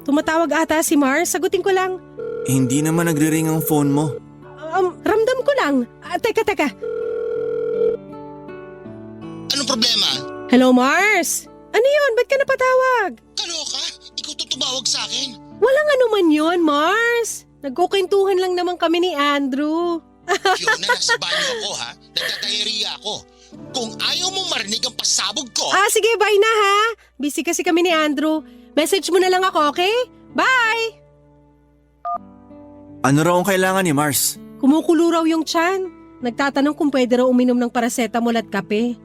Tumatawag ata si Mars. Sagutin ko lang. Hindi naman nagre-ring ang phone mo. Ramdam ko lang. Teka. Anong problema? Hello, Mars? Ano yun? Ba't ka napatawag? Kaloka? Ikaw to tumawag sa akin? Walang anuman yun, Mars. Nagkukwentuhan lang naman kami ni Andrew. Fiona, nasa banyo ako ha. Nagdadayariya ako. Kung ayaw mong marinig ang pasabog ko… Sige, bye na ha. Busy kasi kami ni Andrew. Message mo na lang ako, okay? Bye! Ano raw ang kailangan ni Mars? Kumukulo raw yung tiyan. Nagtatanong kung pwede raw uminom ng paracetamol at kape.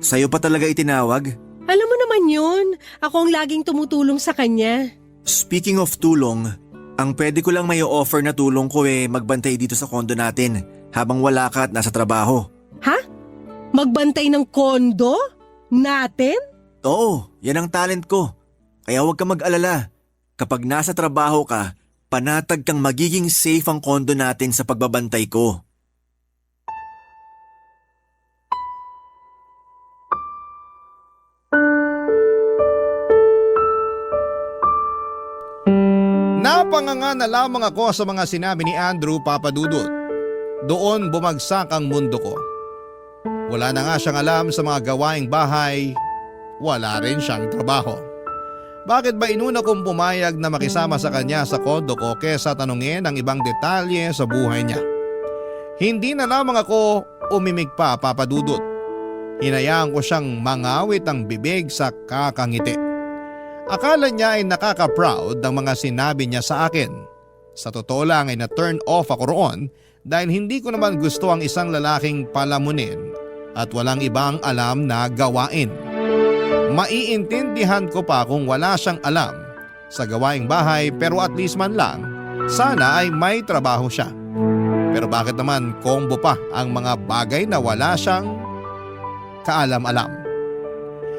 Sa'yo pa talaga itinawag? Alam mo naman yun. Ako ang laging tumutulong sa kanya. Speaking of tulong, ang pwede ko lang may offer na tulong ko magbantay dito sa kondo natin habang wala ka at nasa trabaho. Ha? Magbantay ng kondo? Natin? Oo, yan ang talent ko. Kaya huwag ka mag-alala. Kapag nasa trabaho ka, panatag kang magiging safe ang kondo natin sa pagbabantay ko. Napanganga na lamang ako sa mga sinabi ni Andrew, Papa Dudut. Doon bumagsak ang mundo ko. Wala na nga siyang alam sa mga gawaing bahay, wala rin siyang trabaho. Bakit ba inuna kong pumayag na makisama sa kanya sa kondo ko kesa tanungin ang ibang detalye sa buhay niya? Hindi na lamang ako umimik pa, Papa Dudut. Hinayaan ko siyang mangawit ang bibig sa kakangiti. Akala niya ay nakaka-proud ang mga sinabi niya sa akin. Sa totoo lang ay na-turn off ako roon dahil hindi ko naman gusto ang isang lalaking palamunin at walang ibang alam na gawain. Maiintindihan ko pa kung wala siyang alam sa gawaing bahay pero at least man lang sana ay may trabaho siya. Pero bakit naman combo pa ang mga bagay na wala siyang kaalam-alam?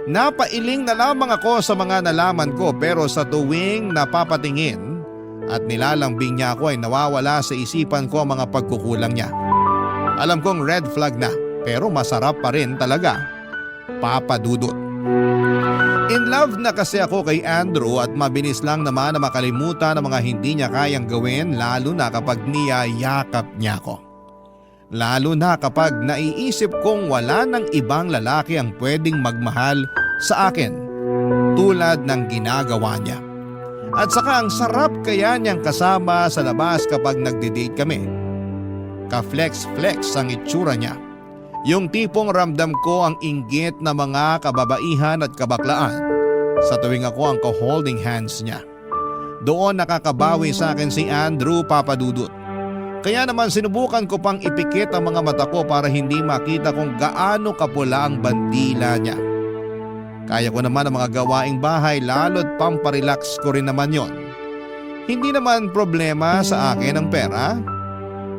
Napailing na lamang ako sa mga nalaman ko pero sa tuwing napapatingin at nilalambing niya ako ay nawawala sa isipan ko ang mga pagkukulang niya. Alam kong red flag na pero masarap pa rin talaga. Papa Dudut. In love na kasi ako kay Andrew at mabilis lang naman na makalimutan ang mga hindi niya kayang gawin lalo na kapag niyayakap niya ako. Lalo na kapag naiisip kong wala ng ibang lalaki ang pwedeng magmahal sa akin tulad ng ginagawa niya. At saka ang sarap kaya niyang kasama sa labas kapag nagde-date kami. Ka-flex-flex ang itsura niya. Yung tipong ramdam ko ang inggit na mga kababaihan at kabaklaan sa tuwing ako ang ka-holding hands niya. Doon nakakabawi sa akin si Andrew, Papa Dudut. Kaya naman sinubukan ko pang ipikit ang mga mata ko para hindi makita kung gaano kapula ang bandila niya. Kaya ko naman ang mga gawaing bahay lalo't pamparelax ko rin naman yon. Hindi naman problema sa akin ang pera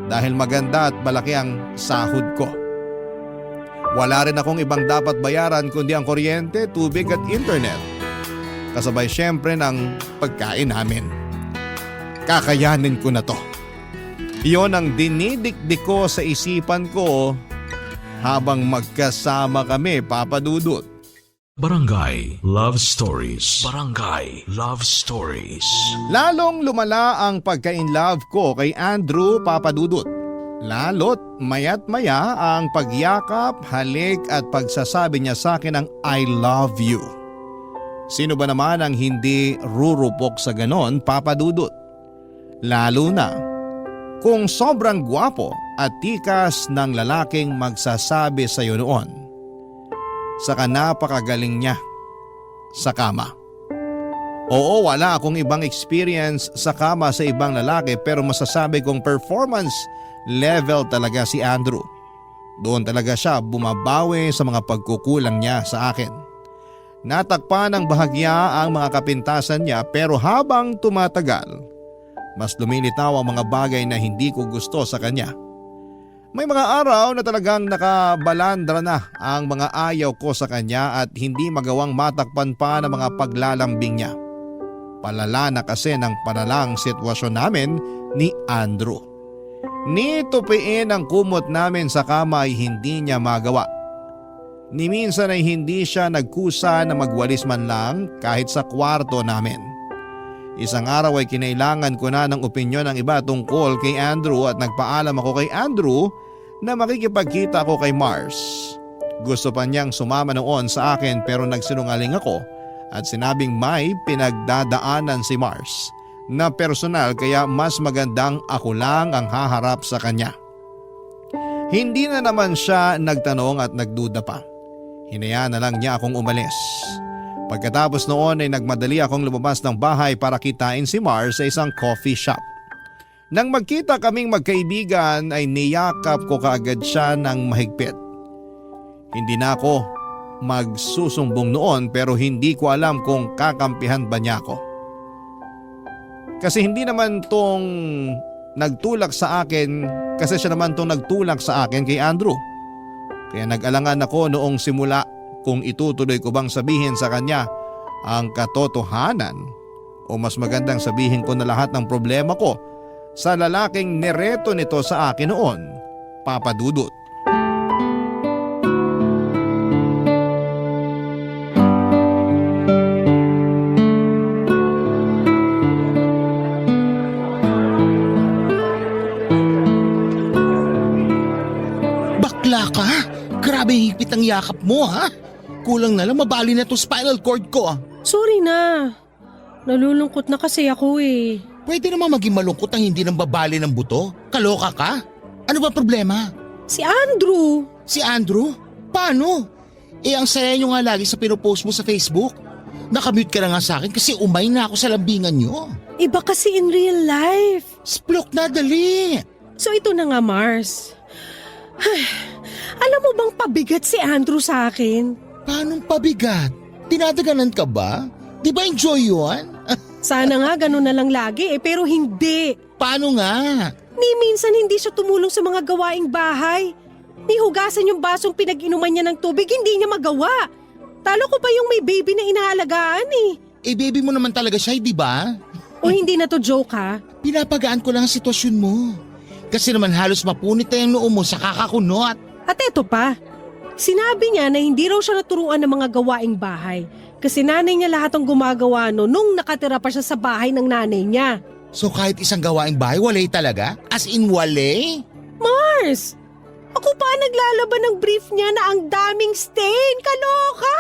dahil maganda at malaki ang sahod ko. Wala rin akong ibang dapat bayaran kundi ang kuryente, tubig at internet. Kasabay syempre ng pagkain namin. Kakayanin ko na to. Iyon ang dinidikdik ko sa isipan ko habang magkasama kami, Papa Dudut. Barangay Love Stories. Barangay Love Stories. Lalong lumala ang pagka-inlove ko kay Andrew, Papa Dudut. Lalo't maya't maya ang pagyakap, halik at pagsasabi niya sa akin ng I love you. Sino ba naman ang hindi rurupok sa ganon, Papa Dudut? Lalo na kung sobrang gwapo at tikas ng lalaking magsasabi sa iyo noon. Saka napakagaling niya sa kama. Oo, wala akong ibang experience sa kama sa ibang lalaki pero masasabi kong performance level talaga si Andrew. Doon talaga siya bumabawi sa mga pagkukulang niya sa akin. Natakpan ng bahagya ang mga kapintasan niya pero habang tumatagal, mas lumilitaw ang mga bagay na hindi ko gusto sa kanya. May mga araw na talagang nakabalandra na ang mga ayaw ko sa kanya at hindi magawang matakpan pa ng mga paglalambing niya. Palala na kasi ng palalang sitwasyon namin ni Andrew. Nitupiin ang kumot namin sa kama ay hindi niya magawa. Ni minsan ay hindi siya nagkusa na magwalis man lang kahit sa kwarto namin. Isang araw ay kinailangan ko na ng opinyon ng iba tungkol kay Andrew at nagpaalam ako kay Andrew na makikipagkita ako kay Mars. Gusto pa niyang sumama noon sa akin pero nagsinungaling ako at sinabing may pinagdadaanan si Mars na personal kaya mas magandang ako lang ang haharap sa kanya. Hindi na naman siya nagtanong at nagduda pa. Hinayaan na lang niya akong umalis. Pagkatapos noon ay nagmadali akong lumabas ng bahay para kitain si Mars sa isang coffee shop. Nang magkita kaming magkaibigan ay niyakap ko kaagad siya ng mahigpit. Hindi na ako magsusumbong noon pero hindi ko alam kung kakampihan ba niya ako. Kasi hindi naman tong nagtulak sa akin kasi siya naman tong nagtulak sa akin kay Andrew. Kaya nag-alangan ako noong simula kung itutuloy ko bang sabihin sa kanya ang katotohanan o mas magandang sabihin ko na lahat ng problema ko sa lalaking nireto nito sa akin noon, Papa Dudut. Bakla ka? Grabe higpit ang yakap mo ha? Kulang na lang mabali na to spinal cord ko ah. Sorry na. Nalulungkot na kasi ako eh. Pwede naman maging malungkot ang hindi nang babali ng buto? Kaloka ka? Ano ba problema? Si Andrew! Si Andrew? Paano? Ang saya nyo nga lagi sa pinopost mo sa Facebook. Nakamute ka na nga sa akin kasi umay na ako sa lambingan nyo. Iba kasi in real life. Splok na dali. So ito na nga, Mars. Alam mo bang pabigat si Andrew sa akin? Paanong pabigat? Dinadaganan ka ba? Di ba enjoy yun? Sana nga ganun na lang lagi pero hindi. Paano nga? Ni minsan hindi siya tumulong sa mga gawaing bahay. Ni hugasan yung basong pinag-inuman niya ng tubig, hindi niya magawa. Talo ko pa yung may baby na inaalagaan eh. Eh baby mo naman talaga siya, di ba? O hindi na to joke ha? Pinapagaan ko lang ang sitwasyon mo. Kasi naman halos mapunit na yung noo mo sa kakakunot. At eto pa, sinabi niya na hindi raw siya naturuan ng mga gawaing bahay. Kasi nanay niya lahat ang gumagawa nung nakatira pa siya sa bahay ng nanay niya. So kahit isang gawaing bahay, walay talaga? As in walay? Mars! Ako pa naglalaban ng brief niya na ang daming stain. Kaloka!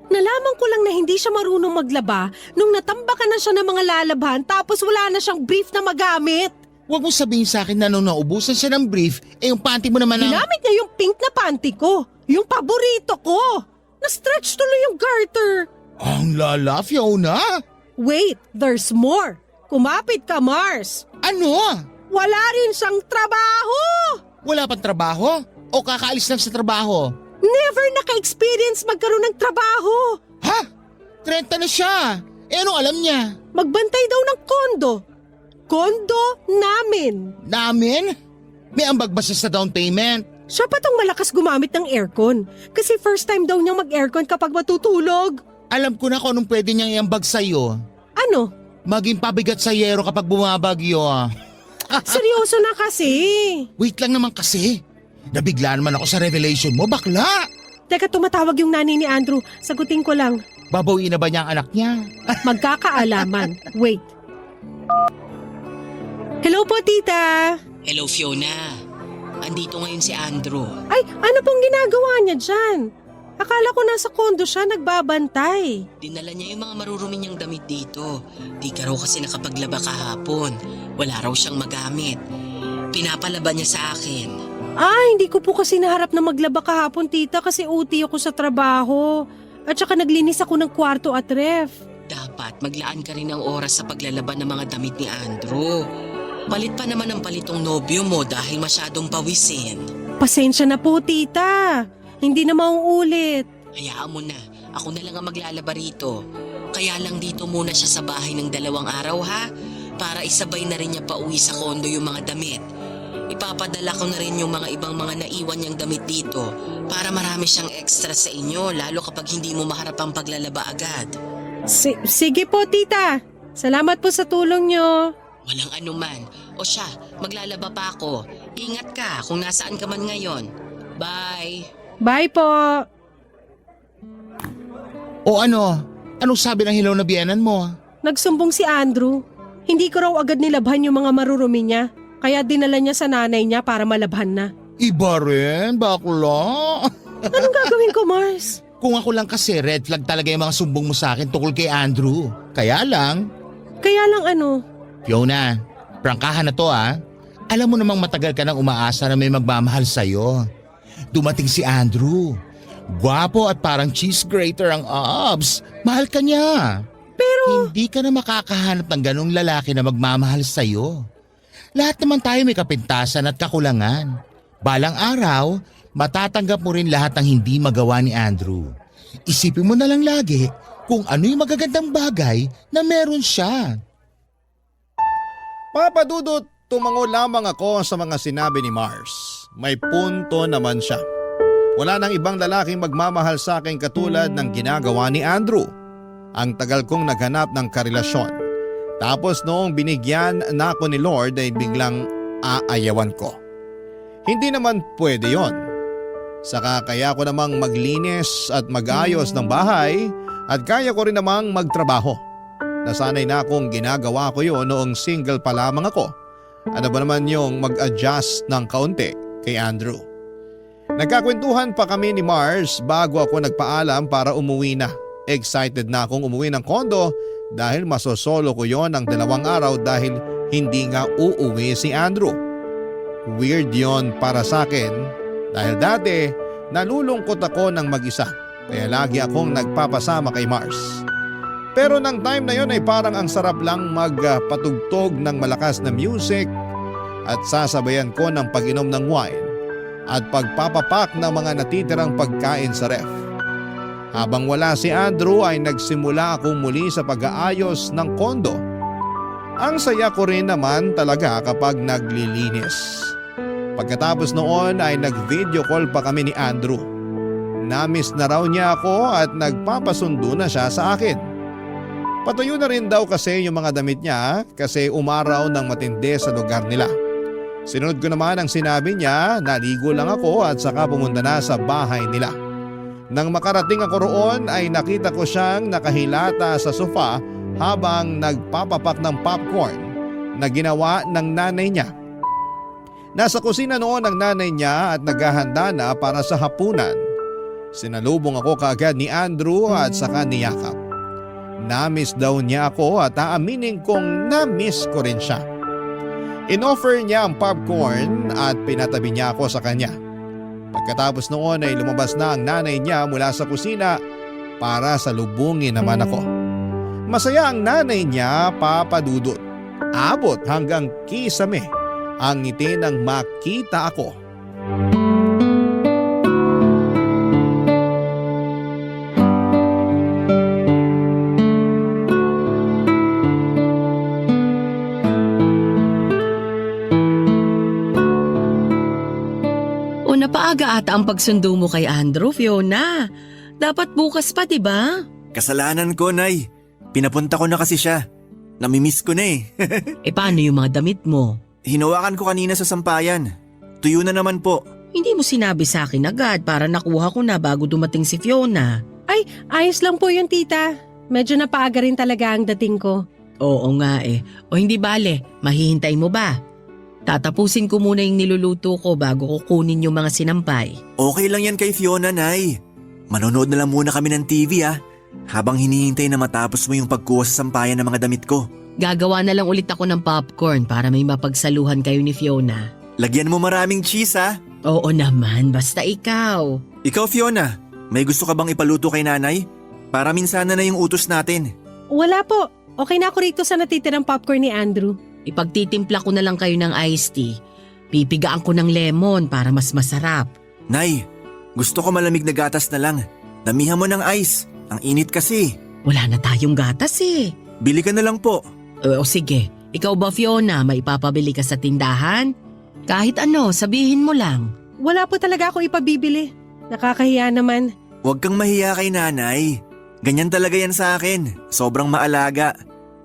Nalaman ko lang na hindi siya marunong maglaba nung natambakan na siya ng mga lalabhan tapos wala na siyang brief na magamit. Huwag mo sabihin sa akin na nung naubusan siya ng brief, yung panty mo naman ang... Ginamit niya yung pink na panty ko. Yung paborito ko. Na-stretch tuloy yung garter. Ang lala, Fiona! Wait, there's more. Kumapit ka, Mars. Ano? Wala rin siyang trabaho. Wala pang trabaho? O kakaalis lang sa trabaho? Never naka-experience magkaroon ng trabaho. Ha? 30 na siya. Eh anong alam niya? Magbantay daw ng kondo. Kondo namin. Namin? May ambag ba siya sa down payment? Siya pa tong malakas gumamit ng aircon. Kasi first time daw niyang mag-aircon kapag matutulog. Alam ko na kung anong pwede niyang iambag sa'yo. Ano? Maging pabigat sa yero kapag bumabagyo. Seryoso na kasi. Wait lang naman kasi. Nabigla naman ako sa revelation mo, bakla. Teka, tumatawag yung nanay ni Andrew. Sagutin ko lang. Babawiin na ba niya ang anak niya? Magkakaalaman. Wait. Hello po, tita. Hello, Fiona. Andito ngayon si Andrew. Ay, ano pong ginagawa niya dyan? Akala ko nasa kondo siya, nagbabantay. Dinala niya yung mga marurumi niyang damit dito. Di ka raw kasi nakapaglaba kahapon. Wala raw siyang magamit. Pinapalaba niya sa akin. Hindi ko po kasi naharap na maglaba kahapon, tita, kasi OT ako sa trabaho. At saka naglinis ako ng kwarto at ref. Dapat maglaan ka rin ng oras sa paglalaba ng mga damit ni Andrew. Palit pa naman ang palitong nobyo mo dahil masyadong pawisin. Pasensya na po, tita. Hindi na mauulit. Hayaan mo na. Ako na lang ang maglalaba rito. Kaya lang dito muna siya sa bahay ng 2 araw ha. Para isabay na rin niya pauwi sa kondo yung mga damit. Ipapadala ko na rin yung mga ibang mga naiwan niyang damit dito. Para marami siyang extra sa inyo lalo kapag hindi mo maharap ang paglalaba agad. Sige po, tita. Salamat po sa tulong niyo. Walang anuman. O siya, maglalaba pa ako. Ingat ka kung nasaan ka man ngayon. Bye! Bye po. O ano? Anong sabi ng hilaw na biyenan mo? Nagsumbong si Andrew. Hindi ko raw agad nilabhan yung mga marurumi niya. Kaya dinala niya sa nanay niya para malabhan na. Iba rin, bakla. Anong gagawin ko, Mars? Kung ako lang kasi, red flag talaga yung mga sumbong mo sa akin tungkol kay Andrew. Kaya lang, Ano? Fiona, prangkahan na to ah. Alam mo namang matagal ka nang umaasa na may magmamahal sa'yo. Dumating si Andrew. Gwapo at parang cheese grater ang abs. Mahal ka niya. Pero Hindi ka na makakahanap ng ganong lalaki na magmamahal sa'yo. Lahat naman tayo may kapintasan at kakulangan. Balang araw, matatanggap mo rin lahat ng hindi magawa ni Andrew. Isipin mo na lang lagi kung ano yung magagandang bagay na meron siya. Papadudot, tumango lamang ako sa mga sinabi ni Mars. May punto naman siya. Wala nang ibang lalaking magmamahal sa akin katulad ng ginagawa ni Andrew. Ang tagal kong naghanap ng karelasyon. Tapos noong binigyan na ako ni Lord ay biglang aayawan ko. Hindi naman pwede yon. Saka kaya ko namang maglinis at mag-ayos ng bahay at kaya ko rin namang magtrabaho. Nasanay na akong ginagawa ko yon noong single pa lamang ako. Ano ba naman yung mag-adjust ng kaunti kay Andrew. Nagkakwentuhan pa kami ni Mars bago ako nagpaalam para umuwi na. Excited na akong umuwi ng kondo dahil masosolo ko yon ng 2 araw dahil hindi nga uuwi si Andrew. Weird yon para sa akin dahil dati nalulungkot ako ng mag-isa kaya lagi akong nagpapasama kay Mars. Pero nang time na yon ay parang ang sarap lang magpatugtog ng malakas na music at sasabayan ko ng pag-inom ng wine at pagpapapak ng mga natitirang pagkain sa ref. Habang wala si Andrew ay nagsimula akong muli sa pag-aayos ng kondo. Ang saya ko rin naman talaga kapag naglilinis. Pagkatapos noon ay nag-video call pa kami ni Andrew. Namiss na raw niya ako at nagpapasundo na siya sa akin. Patuyo na rin daw kasi yung mga damit niya kasi umaraw ng matindi sa lugar nila. Sinunod ko naman ang sinabi niya, naligo lang ako at saka pumunta na sa bahay nila. Nang makarating ako roon ay nakita ko siyang nakahilata sa sofa habang nagpapapak ng popcorn na ginawa ng nanay niya. Nasa kusina noon ang nanay niya at naghahanda na para sa hapunan. Sinalubong ako kaagad ni Andrew at saka niyakap. Namiss daw niya ako at aaminin kong namiss ko rin siya. Inoffer niya ang popcorn at pinatabi niya ako sa kanya. Pagkatapos noon ay lumabas na ang nanay niya mula sa kusina para salubungin naman ako. Masaya ang nanay niya, Papa Dudut. Abot hanggang kisame ang ngiti nang makita ako. O napaaga ata ang pagsundo mo kay Andrew, Fiona. Dapat bukas pa, di ba? Kasalanan ko, Nay. Pinapunta ko na kasi siya. Namimiss ko na eh. Paano yung mga damit mo? Hinawakan ko kanina sa sampayan. Tuyo na naman po. Hindi mo sinabi sa akin agad para nakuha ko na bago dumating si Fiona. Ay, ayos lang po yun, tita. Medyo napaaga rin talaga ang dating ko. Oo nga eh. O hindi bale, mahihintay mo ba? Tatapusin ko muna yung niluluto ko bago ko kunin yung mga sinampay. Okay lang yan kay Fiona, Nay. Manonood na lang muna kami ng TV habang hinihintay na matapos mo yung pagkuha sa sampayan ng mga damit ko. Gagawa na lang ulit ako ng popcorn para may mapagsaluhan kayo ni Fiona. Lagyan mo maraming cheese Oo naman, basta ikaw. Ikaw, Fiona, may gusto ka bang ipaluto kay nanay? Para minsana na yung utos natin. Wala po. Okay na ako rito sa natitirang popcorn ni Andrew. Ipagtitimpla ko na lang kayo ng iced tea. Pipigaan ko ng lemon para mas masarap. Nay, gusto ko malamig na gatas na lang. Damihan mo ng ice. Ang init kasi. Wala na tayong gatas eh. Bili ka na lang po. O sige, ikaw ba Fiona, may ipapabili ka sa tindahan? Kahit ano, sabihin mo lang. Wala po talaga ako ipabibili. Nakakahiya naman. Huwag kang mahiya kay nanay. Ganyan talaga yan sa akin. Sobrang maalaga.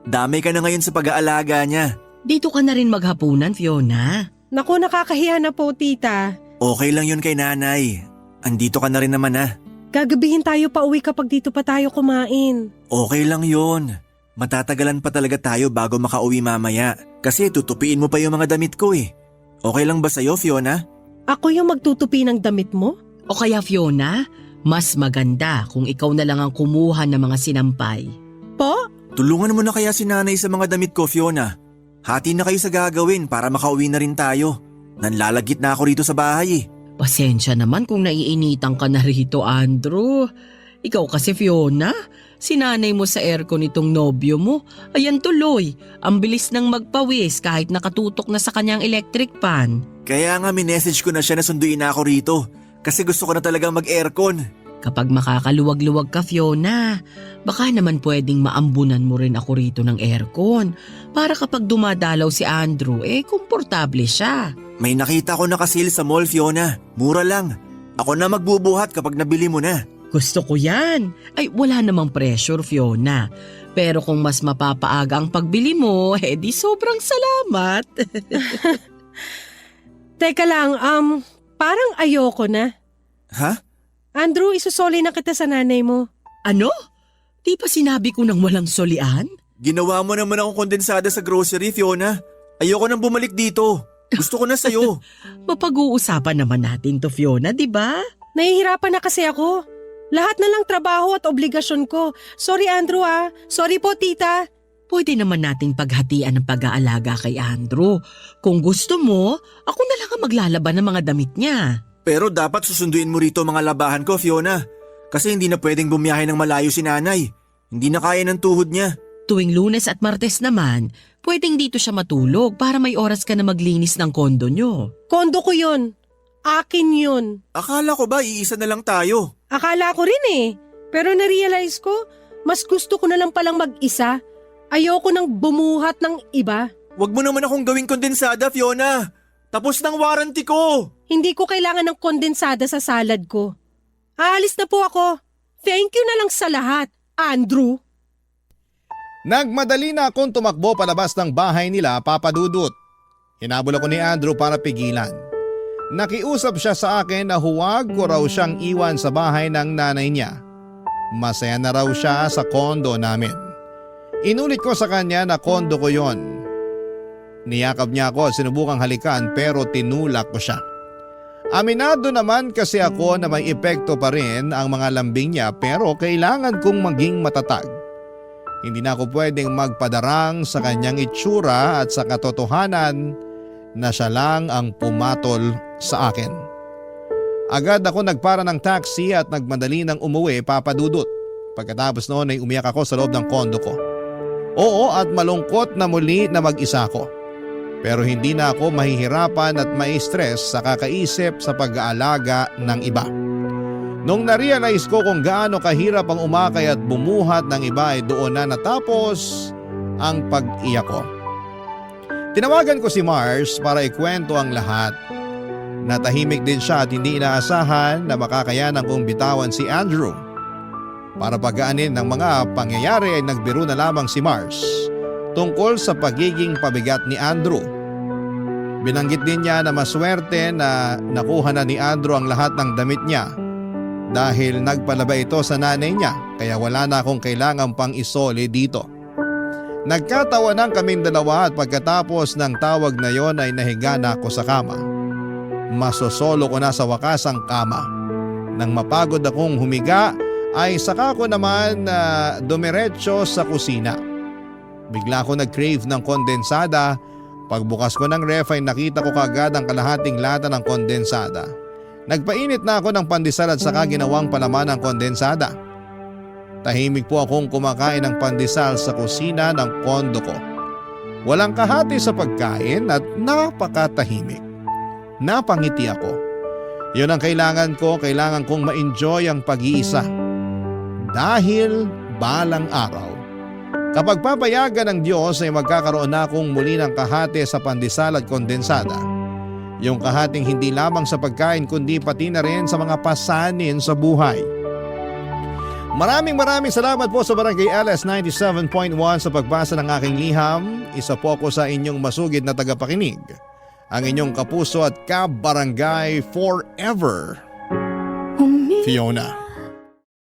Damay ka na ngayon sa pag-aalaga niya. Dito ka na rin maghapunan, Fiona. Naku, nakakahiya na po, tita. Okay lang yun kay nanay. Andito ka na rin naman Gagabihin tayo pa uwi kapag dito pa tayo kumain. Okay lang yun. Matatagalan pa talaga tayo bago makauwi mamaya. Kasi tutupiin mo pa yung mga damit ko eh. Okay lang ba sa'yo, Fiona? Ako yung magtutupi ng damit mo? O kaya Fiona, mas maganda kung ikaw na lang ang kumuha ng mga sinampay. Po? Tulungan mo na kaya si nanay sa mga damit ko, Fiona. Hati na kayo sa gagawin para makauwi na rin tayo. Nanlalagit na ako rito sa bahay eh. Pasensya naman kung naiinitan ka na rito, Andrew. Ikaw kasi Fiona, sinanay mo sa aircon itong nobyo mo. Ayan tuloy, ang bilis nang magpawis kahit nakatutok na sa kanyang electric fan. Kaya nga minessage ko na siya na sunduin na ako rito. Kasi gusto ko na talagang mag-aircon. Kapag makakaluwag-luwag ka Fiona, baka naman pwedeng maambunan mo rin ako rito ng aircon. Para kapag dumadalaw si Andrew, komportable siya. May nakita ko na kasil sa mall, Fiona. Mura lang. Ako na magbubuhat kapag nabili mo na. Gusto ko yan. Ay, wala namang pressure, Fiona. Pero kung mas mapapaaga ang pagbili mo, di sobrang salamat. Teka lang, parang ayoko na. Ha? Andrew, isusoli na kita sa nanay mo. Ano? Di pa sinabi ko nang walang solian? Ginawa mo naman akong kondensada sa grocery, Fiona. Ayoko nang bumalik dito. Gusto ko na sa'yo. Mapag-uusapan naman natin to, Fiona, di ba? Nahihirapan na kasi ako. Lahat na lang trabaho at obligasyon ko. Sorry Andrew Sorry po tita. Pwede naman nating paghatian ng pag-aalaga kay Andrew. Kung gusto mo, ako na lang ang maglalaban ng mga damit niya. Pero dapat susunduin mo rito mga labahan ko, Fiona. Kasi hindi na pwedeng bumiyahe ng malayo si nanay. Hindi na kaya ng tuhod niya. Tuwing Lunes at Martes naman, pwedeng dito siya matulog para may oras ka na maglinis ng kondo nyo. Kondo ko yun. Akin yun. Akala ko ba iisa na lang tayo? Akala ko rin Pero narealize ko, mas gusto ko na lang palang mag-isa. Ayoko nang bumuhat ng iba. Huwag mo naman akong gawing kondensada, Fiona. Tapos ng warranty ko. Hindi ko kailangan ng kondensada sa salad ko. Aalis na po ako. Thank you na lang sa lahat, Andrew. Nagmadali na akong tumakbo palabas ng bahay nila, Papa Dudut. Hinabol ako ni Andrew para pigilan. Nakiusap siya sa akin na huwag ko raw siyang iwan sa bahay ng nanay niya. Masaya na raw siya sa kondo namin. Inulit ko sa kanya na kondo ko yon. Niyakap niya ako at sinubukang halikan pero tinulak ko siya. Aminado naman kasi ako na may epekto pa rin ang mga lambing niya pero kailangan kong maging matatag. Hindi na ako pwedeng magpadarang sa kanyang itsura at sa katotohanan na siya lang ang pumatol sa akin. Agad ako nagpara ng taxi at nagmadali ng umuwi, Papa Dudut. Pagkatapos noon ay umiyak ako sa loob ng kondo ko. Oo, at malungkot na muli na mag-isa ko. Pero hindi na ako mahihirapan at mai-stress sa kakaisip sa pag-aalaga ng iba. Nung na-realize ko kung gaano kahirap ang umakay at bumuhat ng iba ay doon na natapos ang pag-iyak ko. Tinawagan ko si Mars para ikwento ang lahat. Natahimik din siya at hindi inaasahan na makakayanan kong bitawan si Andrew. Para pagaanin ng mga pangyayari ay nagbiro na lamang si Mars tungkol sa pagiging pabigat ni Andrew. Binanggit din niya na maswerte na nakuha na ni Andrew ang lahat ng damit niya dahil nagpalaba ito sa nanay niya kaya wala na akong kailangan pang isole dito. Nagkatawanan kaming dalawa at pagkatapos ng tawag na yon ay nahiga na ako sa kama. Masosolo ko na sa wakas ang kama. Nang mapagod akong humiga ay saka ko naman dumiretso sa kusina. Bigla ko nag-crave ng kondensada. Pagbukas ko ng ref ay nakita ko kagad ang kalahating lata ng kondensada. Nagpainit na ako ng pandesal at saka ginawang palaman ng kondensada. Tahimik po akong kumakain ng pandesal sa kusina ng kondo ko. Walang kahati sa pagkain at napakatahimik. Napangiti ako. Yun ang kailangan ko, kailangan kong ma-enjoy ang pag-iisa. Dahil balang araw, kapag papayagan ng Diyos ay magkakaroon na akong muli ng kahati sa pandesal at kondensada. Yung kahating hindi lamang sa pagkain kundi pati na rin sa mga pasanin sa buhay. Maraming salamat po sa Barangay LS 97.1 sa pagbasa ng aking liham. Isa po ako sa inyong masugid na tagapakinig. Ang inyong kapuso at kabarangay forever, Fiona.